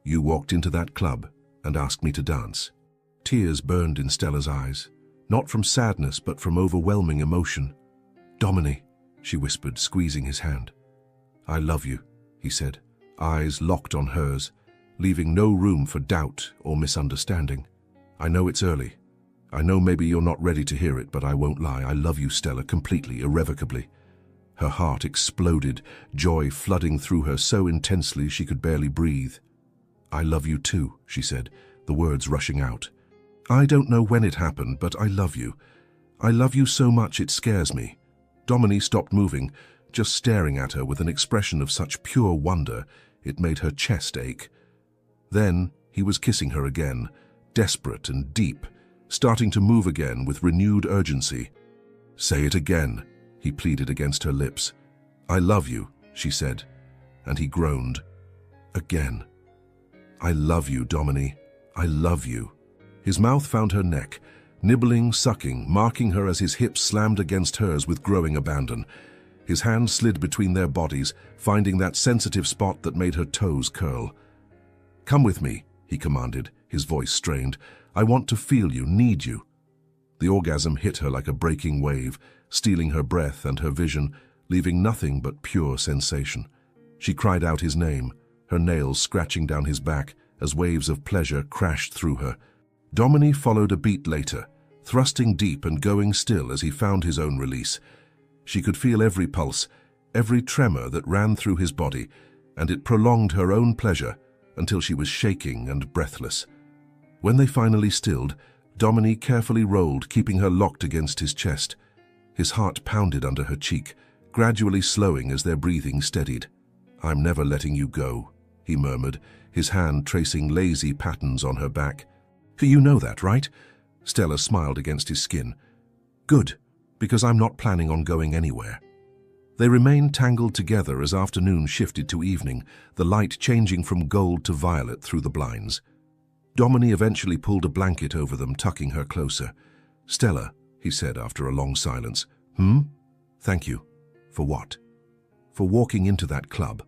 A: you walked into that club and asked me to dance." Tears burned in Stella's eyes, not from sadness but from overwhelming emotion. "Dominique," she whispered, squeezing his hand. "I love you," he said, eyes locked on hers, leaving no room for doubt or misunderstanding. "I know it's early. I know maybe you're not ready to hear it, but I won't lie. I love you, Stella, completely, irrevocably." Her heart exploded, joy flooding through her so intensely she could barely breathe. "I love you too," she said, the words rushing out. "I don't know when it happened, but I love you. I love you so much it scares me." Dominique stopped moving, just staring at her with an expression of such pure wonder it made her chest ache. Then he was kissing her again, desperate and deep, starting to move again with renewed urgency. "Say it again," he pleaded against her lips. "I love you," she said, and he groaned. "Again. I love you, Dominique. I love you." His mouth found her neck, nibbling, sucking, marking her as his hips slammed against hers with growing abandon. His hand slid between their bodies, finding that sensitive spot that made her toes curl. "Come with me," he commanded, his voice strained. "I want to feel you, need you." The orgasm hit her like a breaking wave, stealing her breath and her vision, leaving nothing but pure sensation. She cried out his name, her nails scratching down his back as waves of pleasure crashed through her. Dominique followed a beat later, thrusting deep and going still as he found his own release. She could feel every pulse, every tremor that ran through his body, and it prolonged her own pleasure until she was shaking and breathless. When they finally stilled, Dominique carefully rolled, keeping her locked against his chest. His heart pounded under her cheek, gradually slowing as their breathing steadied. "I'm never letting you go," he murmured, his hand tracing lazy patterns on her back. "You know that, right?" Stella smiled against his skin. "Good, because I'm not planning on going anywhere." They remained tangled together as afternoon shifted to evening, the light changing from gold to violet through the blinds. Dominique eventually pulled a blanket over them, tucking her closer. "Stella," he said after a long silence. "Thank you." "For what?" "For walking into that club,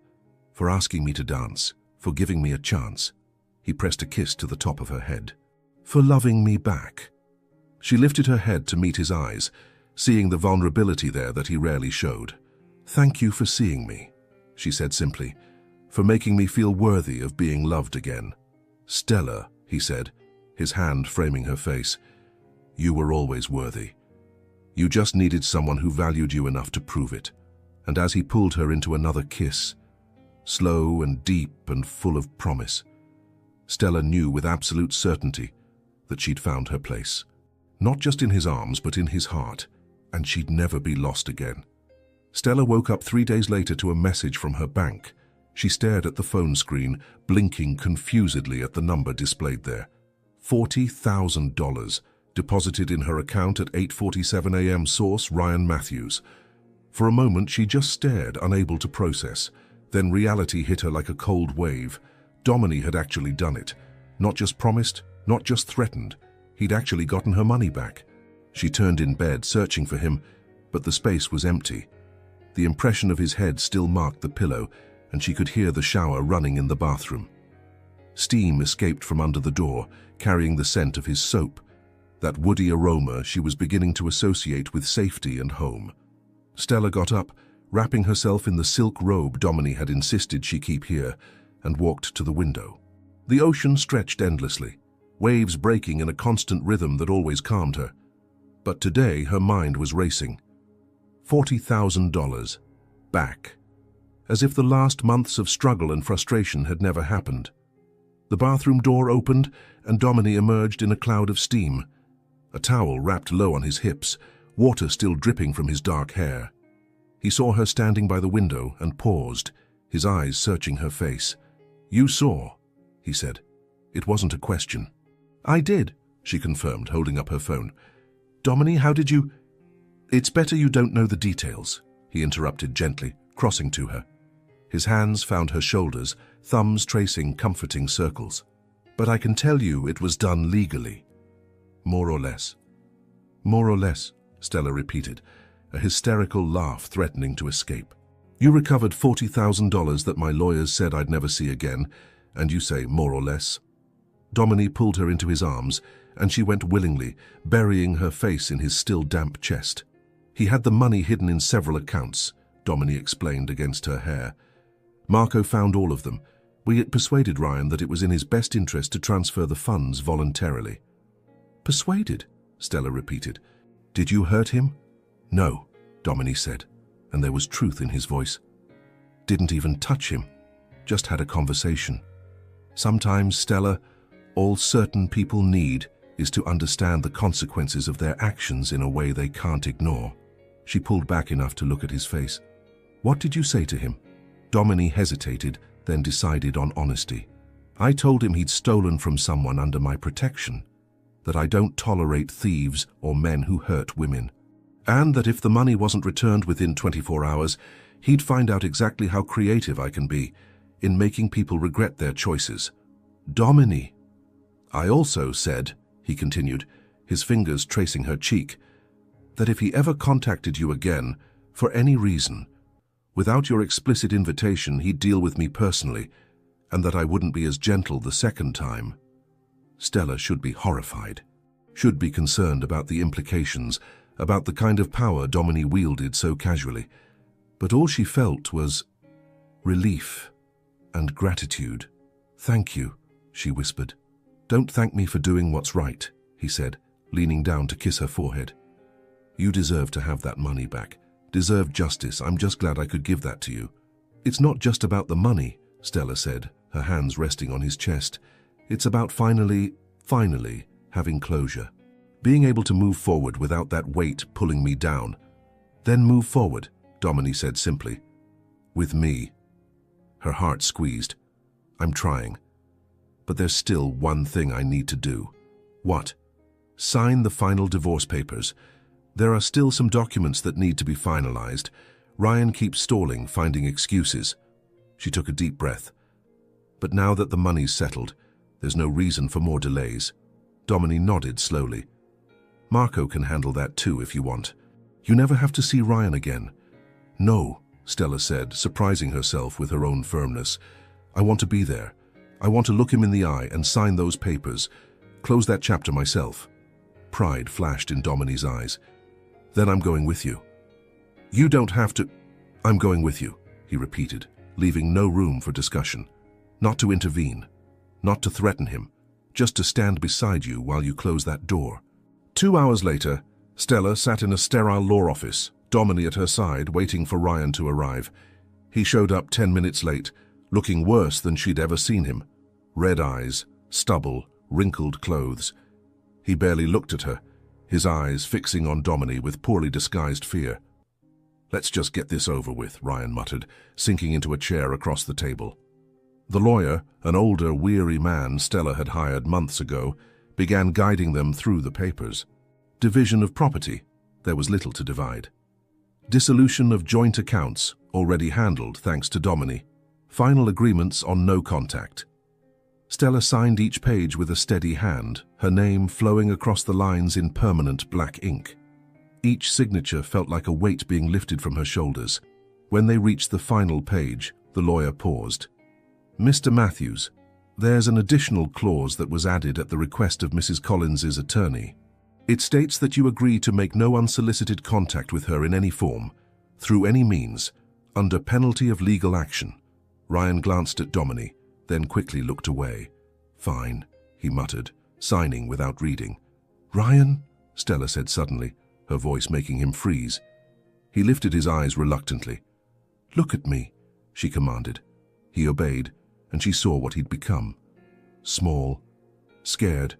A: for asking me to dance, for giving me a chance." He pressed a kiss to the top of her head. "For loving me back." She lifted her head to meet his eyes, seeing the vulnerability there that he rarely showed. "Thank you for seeing me," she said simply, "for making me feel worthy of being loved again." "Stella," he said, his hand framing her face, "you were always worthy. You just needed someone who valued you enough to prove it." And as he pulled her into another kiss, slow and deep and full of promise, Stella knew with absolute certainty that she'd found her place. Not just in his arms, but in his heart, and she'd never be lost again. Stella woke up 3 days later to a message from her bank. She stared at the phone screen, blinking confusedly at the number displayed there. $40,000 deposited in her account at 8:47 a.m. Source, Ryan Matthews. For a moment, she just stared, unable to process. Then reality hit her like a cold wave. Dominique had actually done it. Not just promised, not just threatened. He'd actually gotten her money back. She turned in bed, searching for him, but the space was empty. The impression of his head still marked the pillow, and she could hear the shower running in the bathroom. Steam escaped from under the door, carrying the scent of his soap, that woody aroma she was beginning to associate with safety and home. Stella got up, wrapping herself in the silk robe Domini had insisted she keep here, and walked to the window. The ocean stretched endlessly, waves breaking in a constant rhythm that always calmed her. But today her mind was racing. $40,000. Back. As if the last months of struggle and frustration had never happened. The bathroom door opened, and Domini emerged in a cloud of steam. A towel wrapped low on his hips, water still dripping from his dark hair. He saw her standing by the window and paused, his eyes searching her face. "You saw," he said. It wasn't a question. "I did," she confirmed, holding up her phone. "Domini, how did you—" "It's better you don't know the details," he interrupted gently, crossing to her. His hands found her shoulders, thumbs tracing comforting circles. "But I can tell you it was done legally." "More or less." "More or less," Stella repeated, a hysterical laugh threatening to escape. "You recovered $40,000 that my lawyers said I'd never see again, and you say more or less?" Domini pulled her into his arms, and she went willingly, burying her face in his still damp chest. "He had the money hidden in several accounts," Domini explained against her hair. "Marco found all of them. We had persuaded Ryan that it was in his best interest to transfer the funds voluntarily." "Persuaded?" Stella repeated. "Did you hurt him?" "No," Domini said, and there was truth in his voice. "Didn't even touch him. Just had a conversation. Sometimes, Stella, all certain people need is to understand the consequences of their actions in a way they can't ignore." She pulled back enough to look at his face. "What did you say to him?" Domini hesitated, then decided on honesty. "I told him he'd stolen from someone under my protection, that I don't tolerate thieves or men who hurt women, and that if the money wasn't returned within 24 hours, he'd find out exactly how creative I can be in making people regret their choices." "Domini." "I also said," he continued, his fingers tracing her cheek, "that if he ever contacted you again, for any reason, without your explicit invitation, he'd deal with me personally, and that I wouldn't be as gentle the second time." Stella should be horrified, should be concerned about the implications, about the kind of power Domini wielded so casually. But all she felt was relief and gratitude. "Thank you," she whispered. "Don't thank me for doing what's right," he said, leaning down to kiss her forehead. "You deserve to have that money back. Deserve justice. I'm just glad I could give that to you." "It's not just about the money," Stella said, her hands resting on his chest. "It's about finally having closure. Being able to move forward without that weight pulling me down." "Then move forward," Domini said simply. "With me." Her heart squeezed. "I'm trying. But there's still one thing I need to do." "What?" "Sign the final divorce papers. There are still some documents that need to be finalized. Ryan keeps stalling, finding excuses." She took a deep breath. "But now that the money's settled, there's no reason for more delays." Domini nodded slowly. "Marco can handle that too if you want. You never have to see Ryan again." "No," Stella said, surprising herself with her own firmness. "I want to be there. I want to look him in the eye and sign those papers. Close that chapter myself." Pride flashed in Domini's eyes. "Then I'm going with you." "You don't have to—" "I'm going with you," he repeated, leaving no room for discussion. "Not to intervene, not to threaten him, just to stand beside you while you close that door." 2 hours later, Stella sat in a sterile law office, Domini at her side, waiting for Ryan to arrive. He showed up 10 minutes late, looking worse than she'd ever seen him. Red eyes, stubble, wrinkled clothes. He barely looked at her, his eyes fixing on Domini with poorly disguised fear. "Let's just get this over with," Ryan muttered, sinking into a chair across the table. The lawyer, an older, weary man Stella had hired months ago, began guiding them through the papers. Division of property, there was little to divide. Dissolution of joint accounts, already handled thanks to Domini. Final agreements on no contact. Stella signed each page with a steady hand, her name flowing across the lines in permanent black ink. Each signature felt like a weight being lifted from her shoulders. When they reached the final page, the lawyer paused. "Mr. Matthews, there's an additional clause that was added at the request of Mrs. Collins's attorney. It states that you agree to make no unsolicited contact with her in any form, through any means, under penalty of legal action." Ryan glanced at Domini, then quickly looked away. "Fine," he muttered, signing without reading. "Ryan?" Stella said suddenly, her voice making him freeze. He lifted his eyes reluctantly. "Look at me," she commanded. He obeyed, and she saw what he'd become. Small, scared,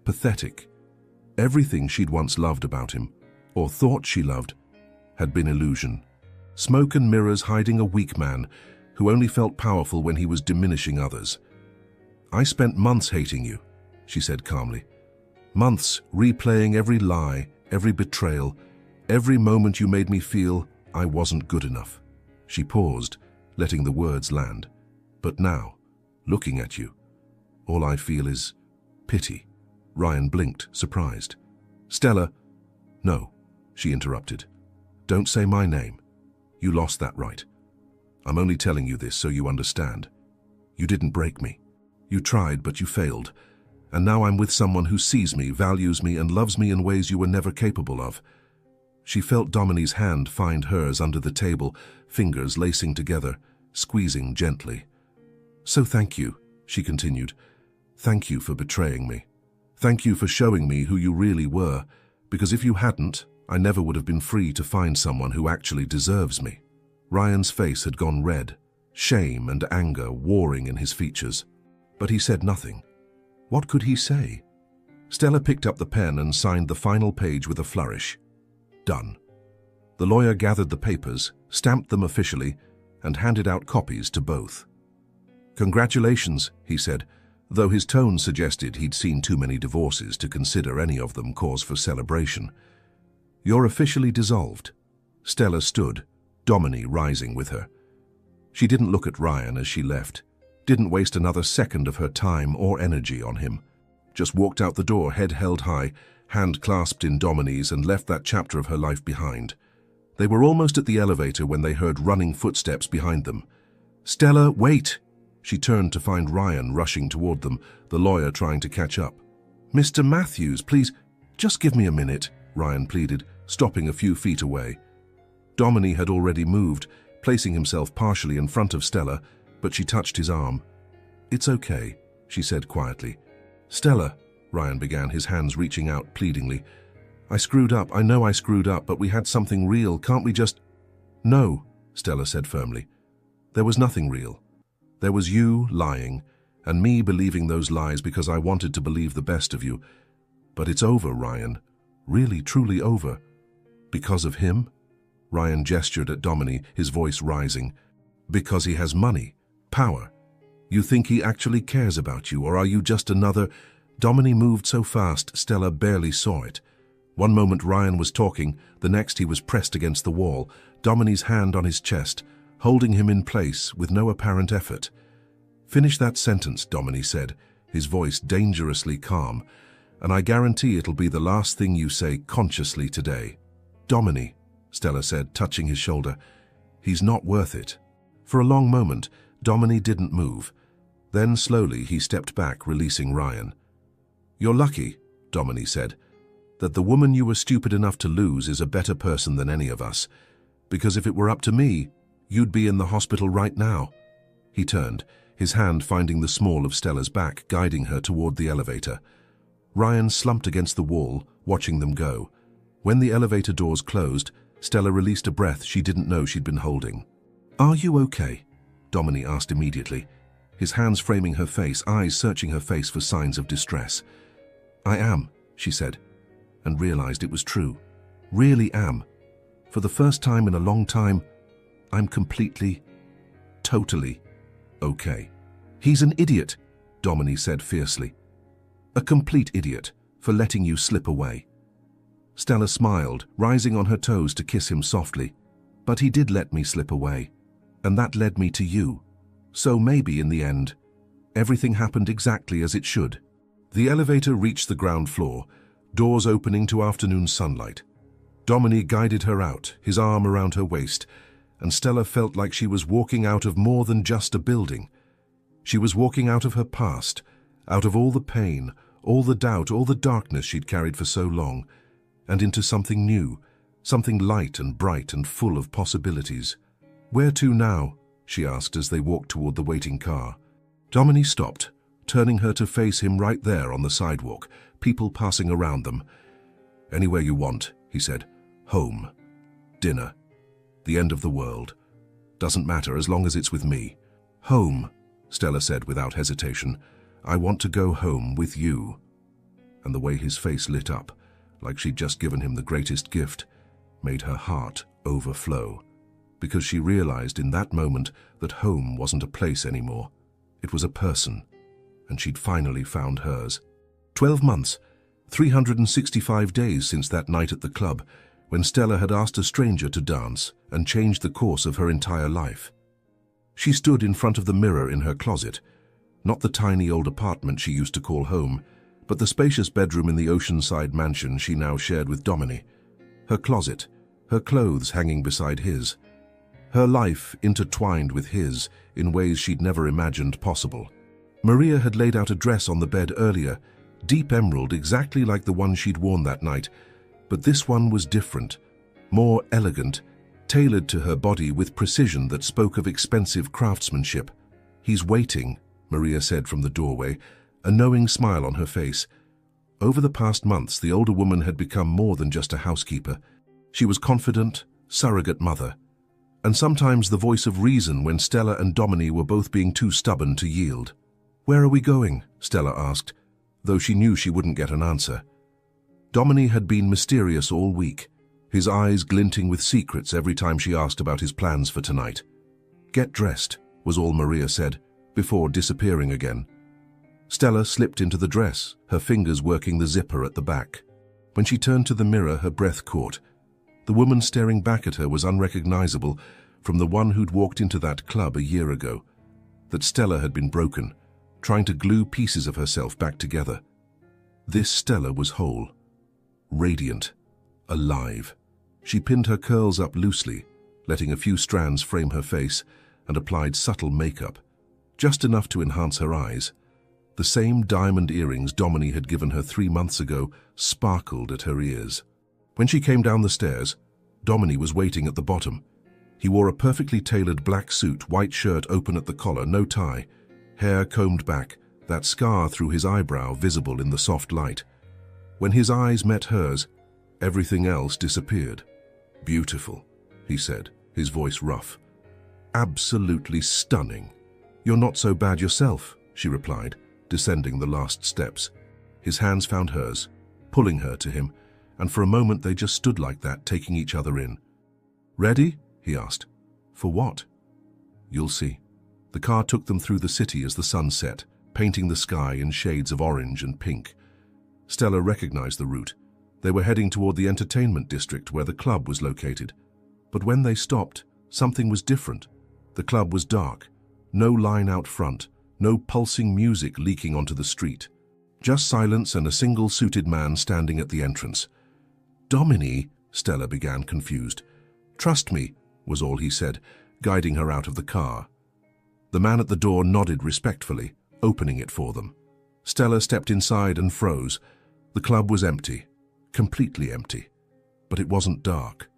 A: pathetic. Everything she'd once loved about him, or thought she loved, had been illusion. Smoke and mirrors hiding a weak man who only felt powerful when he was diminishing others. "I spent months hating you," she said calmly. "Months replaying every lie, every betrayal, every moment you made me feel I wasn't good enough." She paused, letting the words land. "But now, looking at you, all I feel is pity." Ryan blinked, surprised. "Stella—" "No," she interrupted. "Don't say my name. You lost that right. I'm only telling you this so you understand. You didn't break me. You tried, but you failed. And now I'm with someone who sees me, values me, and loves me in ways you were never capable of." She felt Domini's hand find hers under the table, fingers lacing together, squeezing gently. "So thank you," she continued. "Thank you for betraying me. Thank you for showing me who you really were, because if you hadn't, I never would have been free to find someone who actually deserves me." Ryan's face had gone red, shame and anger warring in his features. But he said nothing. What could he say? Stella picked up the pen and signed the final page with a flourish. Done. The lawyer gathered the papers, stamped them officially, and handed out copies to both. "Congratulations," he said, though his tone suggested he'd seen too many divorces to consider any of them cause for celebration. "You're officially dissolved." Stella stood, Domini rising with her. She didn't look at Ryan as she left, didn't waste another second of her time or energy on him. Just walked out the door, head held high, hand clasped in Domini's, and left that chapter of her life behind. They were almost at the elevator when they heard running footsteps behind them. "Stella, wait!" She turned to find Ryan rushing toward them, the lawyer trying to catch up. "Mr. Matthews, please, just give me a minute," Ryan pleaded, stopping a few feet away. Domini had already moved, placing himself partially in front of Stella, but she touched his arm. "It's okay," she said quietly. "Stella," Ryan began, his hands reaching out pleadingly. "I screwed up, I know I screwed up, but we had something real, can't we just—" "No," Stella said firmly. "There was nothing real. There was you lying, and me believing those lies because I wanted to believe the best of you. But it's over, Ryan. Really, truly over. Because of him?" Ryan gestured at Domini, his voice rising. "Because he has money, power. You think he actually cares about you, or are you just another—" Domini moved so fast, Stella barely saw it. One moment Ryan was talking, the next he was pressed against the wall, Domini's hand on his chest, holding him in place with no apparent effort. "Finish that sentence," Domini said, his voice dangerously calm, "and I guarantee it'll be the last thing you say consciously today." "Domini," Stella said, touching his shoulder, "he's not worth it." For a long moment, Domini didn't move. Then slowly he stepped back, releasing Ryan. "You're lucky," Domini said, "that the woman you were stupid enough to lose is a better person than any of us. Because if it were up to me, you'd be in the hospital right now." He turned, his hand finding the small of Stella's back, guiding her toward the elevator. Ryan slumped against the wall, watching them go. When the elevator doors closed, Stella released a breath she didn't know she'd been holding. "Are you okay?" Domini asked immediately, his hands framing her face, eyes searching her face for signs of distress. "I am," she said, and realized it was true. "Really am. For the first time in a long time, I'm completely, totally okay." "He's an idiot," Domini said fiercely. "A complete idiot for letting you slip away." Stella smiled, rising on her toes to kiss him softly. "But he did let me slip away, and that led me to you. So maybe in the end, Everything happened exactly as it should. The elevator reached the ground floor, doors opening to afternoon sunlight. Dominic guided her out, his arm around her waist, and Stella felt like she was walking out of more than just a building. She was walking out of her past, out of all the pain, all the doubt, all the darkness she'd carried for so long, and into something new, something light and bright and full of possibilities. "Where to now?" she asked as they walked toward the waiting car. Dominic stopped, turning her to face him right there on the sidewalk, people passing around them. "Anywhere you want," he said. "Home. Dinner. The end of the world. Doesn't matter as long as it's with me." "Home," Stella said without hesitation. "I want to go home with you." And the way his face lit up, like she'd just given him the greatest gift, made her heart overflow. Because she realized in that moment that home wasn't a place anymore. It was a person, and she'd finally found hers. 12 months, 365 days since that night at the club, when Stella had asked a stranger to dance and changed the course of her entire life. She stood in front of the mirror in her closet, not the tiny old apartment she used to call home, but the spacious bedroom in the oceanside mansion she now shared with Dominic. Her closet, her clothes hanging beside his, her life intertwined with his in ways she'd never imagined possible. Maria had laid out a dress on the bed earlier, deep emerald, exactly like the one she'd worn that night, but this one was different, more elegant, tailored to her body with precision that spoke of expensive craftsmanship. "He's waiting," Maria said from the doorway, a knowing smile on her face. Over the past months, the older woman had become more than just a housekeeper. She was confident, surrogate mother, and sometimes the voice of reason when Stella and Dominic were both being too stubborn to yield. "Where are we going?" Stella asked, though she knew she wouldn't get an answer. Dominic had been mysterious all week, his eyes glinting with secrets every time she asked about his plans for tonight. "Get dressed," was all Maria said, before disappearing again. Stella slipped into the dress, her fingers working the zipper at the back. When she turned to the mirror, her breath caught. The woman staring back at her was unrecognizable from the one who'd walked into that club a year ago. That Stella had been broken, trying to glue pieces of herself back together. This Stella was whole, radiant, alive. She pinned her curls up loosely, letting a few strands frame her face, and applied subtle makeup, just enough to enhance her eyes. The same diamond earrings Dominic had given her 3 months ago sparkled at her ears. When she came down the stairs, Dominic was waiting at the bottom. He wore a perfectly tailored black suit, white shirt open at the collar, no tie, hair combed back, that scar through his eyebrow visible in the soft light. When his eyes met hers, everything else disappeared. "Beautiful," he said, his voice rough. "Absolutely stunning." "You're not so bad yourself," she replied, descending the last steps. His hands found hers, pulling her to him, and for a moment they just stood like that, taking each other in. "Ready?" he asked. "For what?" "You'll see." The car took them through the city as the sun set, painting the sky in shades of orange and pink. Stella recognized the route. They were heading toward the entertainment district where the club was located. But when they stopped, something was different. The club was dark, no line out front, no pulsing music leaking onto the street. Just silence and a single suited man standing at the entrance. "Dominic," Stella began, confused. "Trust me," was all he said, guiding her out of the car. The man at the door nodded respectfully, opening it for them. Stella stepped inside and froze. The club was empty, completely empty. But it wasn't dark.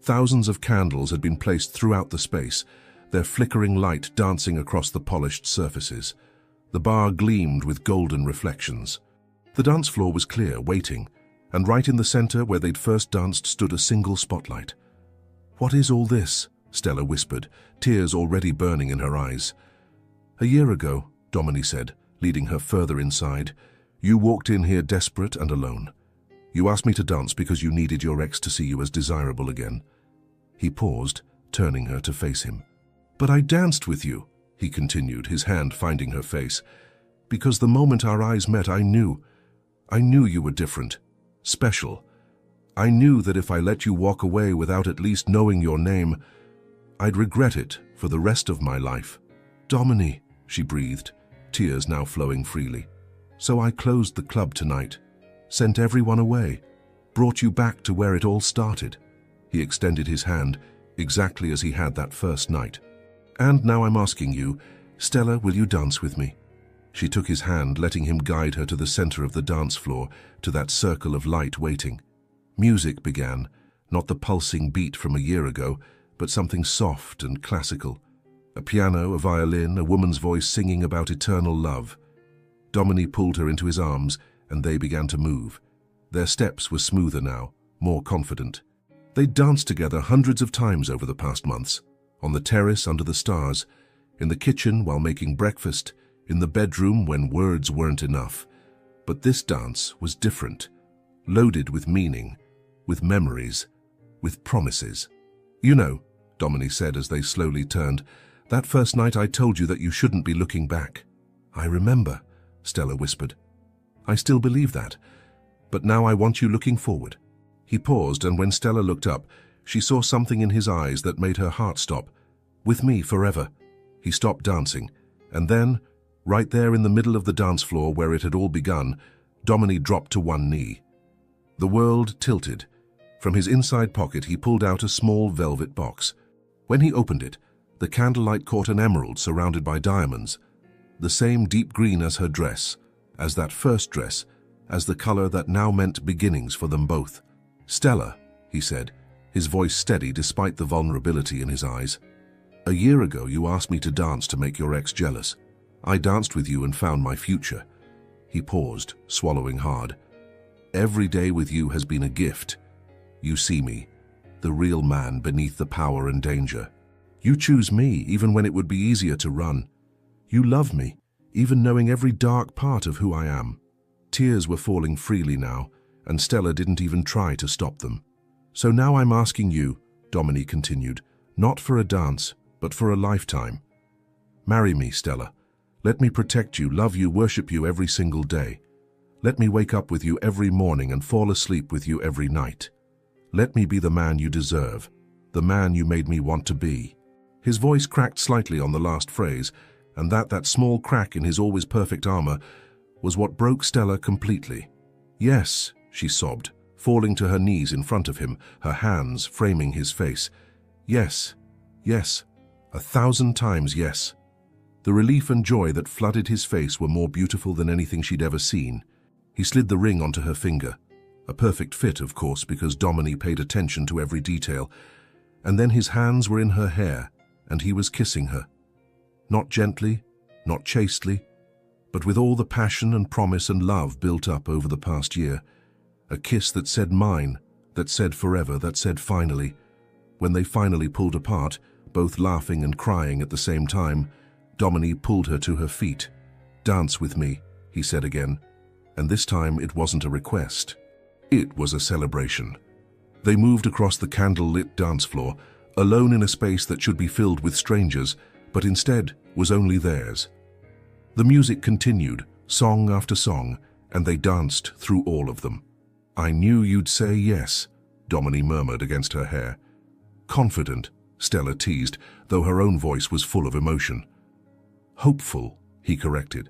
A: Thousands of candles had been placed throughout the space, their flickering light dancing across the polished surfaces. The bar gleamed with golden reflections. The dance floor was clear, waiting, and right in the center where they'd first danced stood a single spotlight. "What is all this?" Stella whispered, tears already burning in her eyes. "A year ago," Dominic said, leading her further inside, "you walked in here desperate and alone. You asked me to dance because you needed your ex to see you as desirable again." He paused, turning her to face him. "But I danced with you," he continued, his hand finding her face. "Because the moment our eyes met, I knew you were different, special. I knew that if I let you walk away without at least knowing your name, I'd regret it for the rest of my life." "Dominic," she breathed, tears now flowing freely. So I closed the club tonight, sent everyone away, brought you back to where it all started. He extended his hand, exactly as he had that first night. And now I'm asking you, Stella, will you dance with me? She took his hand, letting him guide her to the center of the dance floor, to that circle of light waiting. Music began, not the pulsing beat from a year ago, but something soft and classical. A piano, a violin, a woman's voice singing about eternal love. Dominique pulled her into his arms, and they began to move. Their steps were smoother now, more confident. They'd danced together hundreds of times over the past months, on the terrace under the stars, in the kitchen while making breakfast, in the bedroom when words weren't enough. But this dance was different, loaded with meaning, with memories, with promises. You know, Dominique said as they slowly turned, that first night I told you that you shouldn't be looking back. I remember, Stella whispered. I still believe that, but now I want you looking forward. He paused, and when Stella looked up, she saw something in his eyes that made her heart stop. With me forever. He stopped dancing, and then, right there in the middle of the dance floor where it had all begun, Dominique dropped to one knee. The world tilted. From his inside pocket he pulled out a small velvet box. When he opened it, the candlelight caught an emerald surrounded by diamonds, the same deep green as her dress, as that first dress, as the color that now meant beginnings for them both. Stella, he said, his voice steady despite the vulnerability in his eyes. A year ago you asked me to dance to make your ex jealous. I danced with you and found my future. He paused, swallowing hard. Every day with you has been a gift. You see me, the real man beneath the power and danger. You choose me even when it would be easier to run. You love me, even knowing every dark part of who I am. Tears were falling freely now, and Stella didn't even try to stop them. So now I'm asking you, Dominique continued, not for a dance, but for a lifetime. Marry me, Stella. Let me protect you, love you, worship you every single day. Let me wake up with you every morning and fall asleep with you every night. Let me be the man you deserve, the man you made me want to be. His voice cracked slightly on the last phrase, and that small crack in his always perfect armor was what broke Stella completely. Yes, she sobbed, falling to her knees in front of him, her hands framing his face. Yes, yes, 1,000 times yes. The relief and joy that flooded his face were more beautiful than anything she'd ever seen. He slid the ring onto her finger. A perfect fit, of course, because Dominique paid attention to every detail. And then his hands were in her hair, and he was kissing her. Not gently, not chastely, but with all the passion and promise and love built up over the past year. A kiss that said mine, that said forever, that said finally. When they finally pulled apart, both laughing and crying at the same time, Dominique pulled her to her feet. Dance with me, he said again, and this time it wasn't a request. It was a celebration. They moved across the candle-lit dance floor, alone in a space that should be filled with strangers, but instead was only theirs. The music continued, song after song, and they danced through all of them. I knew you'd say yes, Dominique murmured against her hair. Confident, Stella teased, though her own voice was full of emotion. Hopeful, he corrected,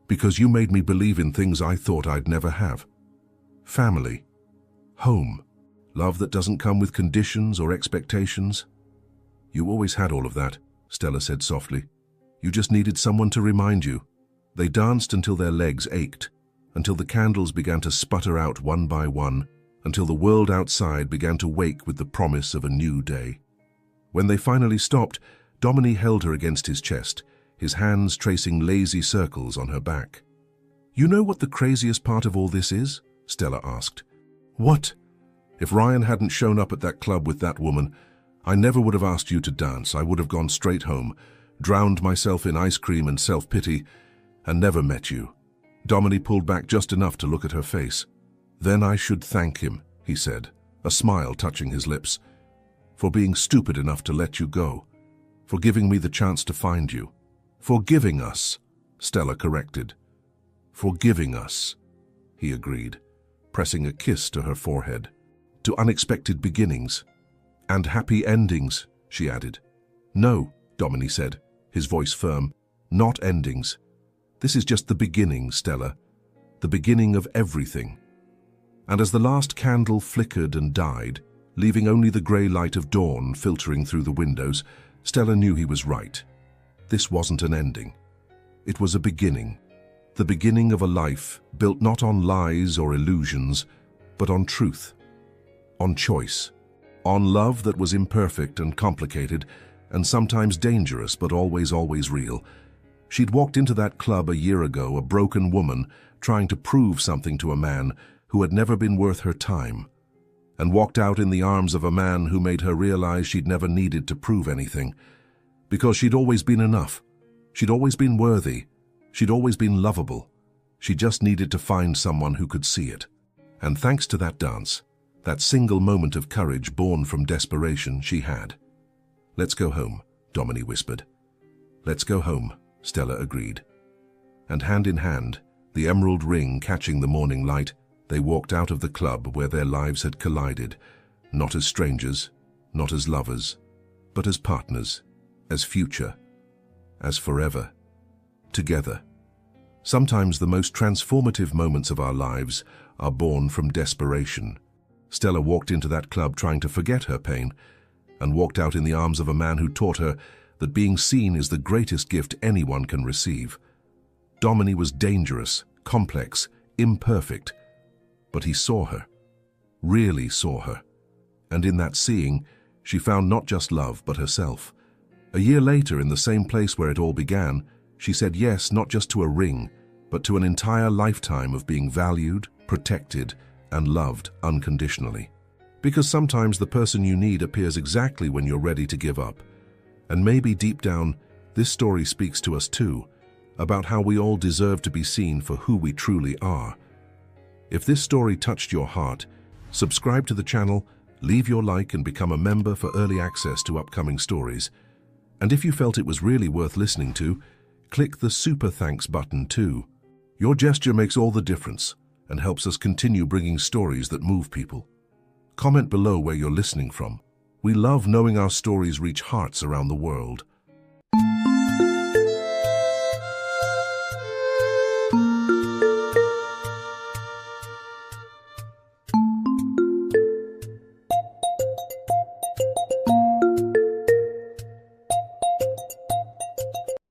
A: because you made me believe in things I thought I'd never have. Family, home, love that doesn't come with conditions or expectations. You always had all of that, Stella said softly. You just needed someone to remind you. They danced until their legs ached, until the candles began to sputter out one by one, until the world outside began to wake with the promise of a new day. When they finally stopped, Dominique held her against his chest, his hands tracing lazy circles on her back. You know what the craziest part of all this is? Stella asked. What? If Ryan hadn't shown up at that club with that woman, I never would have asked you to dance. I would have gone straight home, drowned myself in ice cream and self-pity, and never met you. Dominique pulled back just enough to look at her face. Then I should thank him, he said, a smile touching his lips, for being stupid enough to let you go, for giving me the chance to find you. Forgiving us, Stella corrected. Forgiving us, he agreed, pressing a kiss to her forehead. To unexpected beginnings. And happy endings, she added. No, Dominique said, his voice firm. Not endings. This is just the beginning, Stella. The beginning of everything. And as the last candle flickered and died, leaving only the grey light of dawn filtering through the windows, Stella knew he was right. This wasn't an ending. It was a beginning. The beginning of a life built not on lies or illusions, but on truth, on choice, on love that was imperfect and complicated, and sometimes dangerous, but always real. She'd walked into that club a year ago, a broken woman, trying to prove something to a man who had never been worth her time, and walked out in the arms of a man who made her realize she'd never needed to prove anything, because she'd always been enough. She'd always been worthy. She'd always been lovable. She just needed to find someone who could see it. And thanks to that dance, that single moment of courage born from desperation, she had. "Let's go home," Domini whispered. "Let's go home," Stella agreed. And hand in hand, the emerald ring catching the morning light, they walked out of the club where their lives had collided, not as strangers, not as lovers, but as partners, as future, as forever, together. Sometimes the most transformative moments of our lives are born from desperation. Stella walked into that club trying to forget her pain, and walked out in the arms of a man who taught her that being seen is the greatest gift anyone can receive. Domini was dangerous, complex, imperfect, but he saw her, really saw her. And in that seeing, she found not just love, but herself. A year later, in the same place where it all began, she said yes not just to a ring, but to an entire lifetime of being valued, protected, and loved unconditionally. Because sometimes the person you need appears exactly when you're ready to give up. And maybe deep down, this story speaks to us too, about how we all deserve to be seen for who we truly are. If this story touched your heart, subscribe to the channel, leave your like, and become a member for early access to upcoming stories. And if you felt it was really worth listening to, click the super thanks button too. Your gesture makes all the difference and helps us continue bringing stories that move people. Comment below where you're listening from. We love knowing our stories reach hearts around the world.